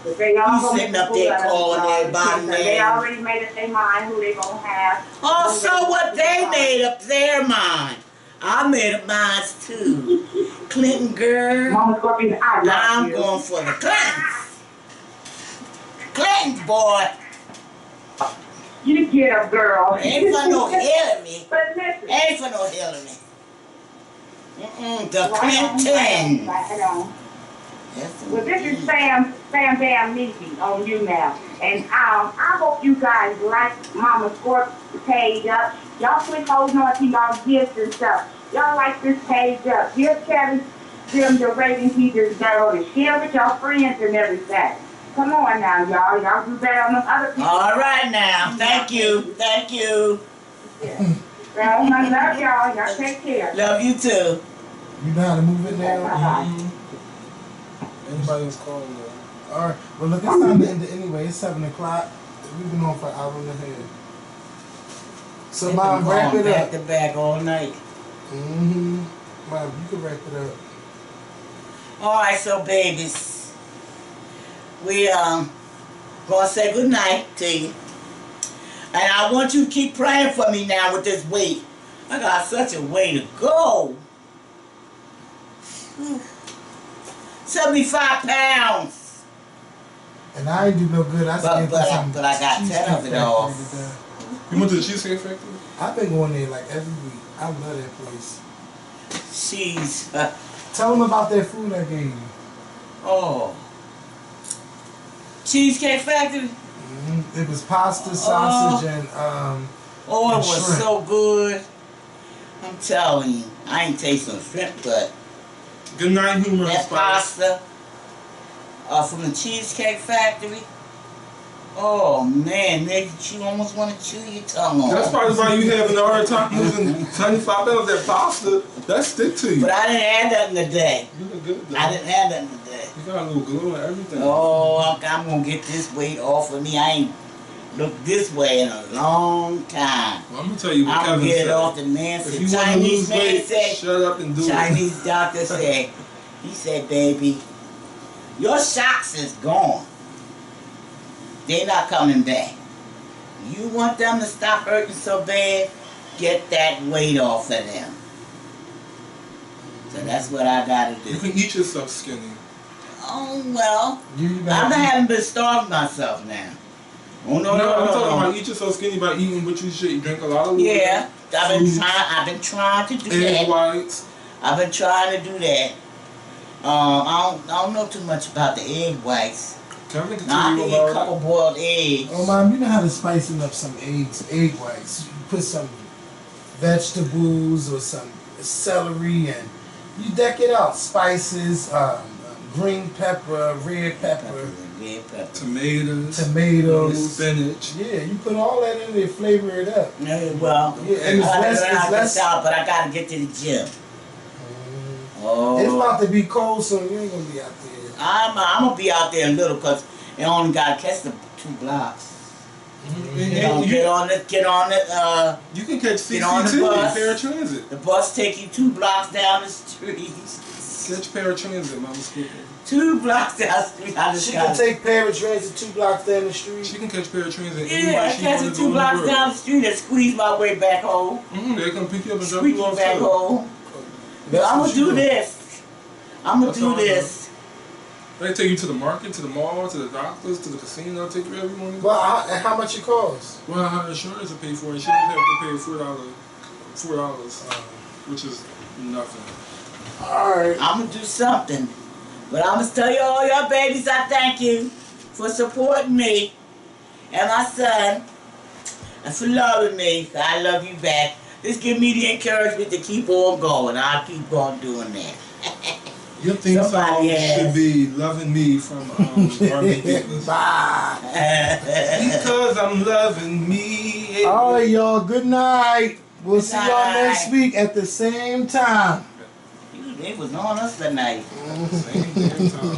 But they all He's gonna sitting make up a there fool calling out of everybody themselves. They names. already made up their mind who they gonna have. Oh, so what? They made up their mind. I made up mine too. Clinton girl. Mama Scorpion, I love I'm you. going for the Clintons. Clintons, boy. You get a girl. Ain't for no Hillary. But listen. Ain't for no Hillary. The Right Clintons. on. Yes, Well, this is indeed. Sam Damn Meezy on you now. And I hope you guys like Mama Scorp page up. Y'all quit holding on to y'all gifts and stuff. Y'all like this page up. Give Kevin them the rating teachers got on to share with your friends and everything. Come on now, y'all. Y'all do better on them other people. All right now. Thank you. Thank you. Yeah. Well, I love y'all. Y'all take care. Love you too. You know how to move it now? Mm-hmm. Anybody else calling though? Alright. Well, look, it's time to end it anyway. It's 7 o'clock. We've been on for an hour and a half. So, Mom, wrap it back up. to back all night. Mm-hmm. Mom, you can wrap it up. All right, so babies, we gonna say good night to you, and I want you to keep praying for me now with this weight. I got such a way to go. 75 pounds. And I ain't do no good. I But I got 10 of it off. You went to the Cheesecake Factory? I've been going there like every week. I love that place. She's Tell them about that food I gave you. oh, Cheesecake Factory. Mm-hmm. It was pasta, sausage, and oh, it and was shrimp. so good. I'm telling you, I ain't taste no shrimp, but Good night, humor and that spice. pasta from the Cheesecake Factory. Oh man, makes you almost want to chew your tongue off. That's probably why you having a hard time losing 75 pounds. That pasta, that stick to you. But I didn't have nothing today. You look good though. I didn't have nothing today. You got a little glow and everything. Oh, I'm gonna get this weight off of me. I ain't looked this way in a long time. Well, I'm gonna tell you what I'm Kevin gonna get said. it off. The man If said, you want to Chinese lose man weight, said, shut up and do it. Chinese doctor said, he said, baby, your shocks is gone. They're not coming back. You want them to stop hurting so bad, get that weight off of them. So that's what I gotta do. You can eat yourself skinny. Oh, well, I haven't been starving myself now. Oh, no, I'm talking no. about eat yourself skinny by eating what you should. Drink a lot of water. Yeah, fruits, I've been trying to do egg that. whites. I've been trying to do that. I don't know too much about the egg whites. Kevin can Now, I tell can you eat a about couple boiled eggs. Oh, Mom, you know how to spicing up some eggs, egg whites. You put some vegetables or some celery and you deck it out. Spices, green pepper, red pepper, tomatoes, spinach. Yeah, you put all that in there, flavor it up. Yeah, well, Yeah, and it's less. out, but I gotta get to the gym. Oh, It's about to be cold soon. You ain't gonna be out there. I'm gonna be out there a little because it only gotta catch the 2 blocks. You know, get on the You can catch get on the CC2 bus. and paratransit. The bus take you 2 blocks down the street. Catch paratransit, Mama Scoop. 2 blocks down the street. I just She gotta- can take paratransit 2 blocks down the street. She can catch paratransit Yeah, anywhere I she catch wanna it go 2 on the blocks road. down the street and squeeze my way back home. They come pick you up and drop Squeeze you off back too. home. But I'm gonna do this. I'm gonna That's do all I this. They take you to the market, to the mall, to the doctors, to the casino, take you wherever you want to go. Well, and how much it costs? Well, her insurance will pay for it. She just have to pay $4, which is nothing. Alright. I'm gonna do something. But I'm gonna tell you all your babies I thank you for supporting me and my son and for loving me. I love you back. Just give me the encouragement to keep on going. I'll keep on doing that. Your theme song Somebody should asked. be Loving Me from Army Davis. Bye. Because I'm loving me. Alright, y'all. Good night. We'll see y'all night. next week at the same time. They was on us tonight. Same damn time.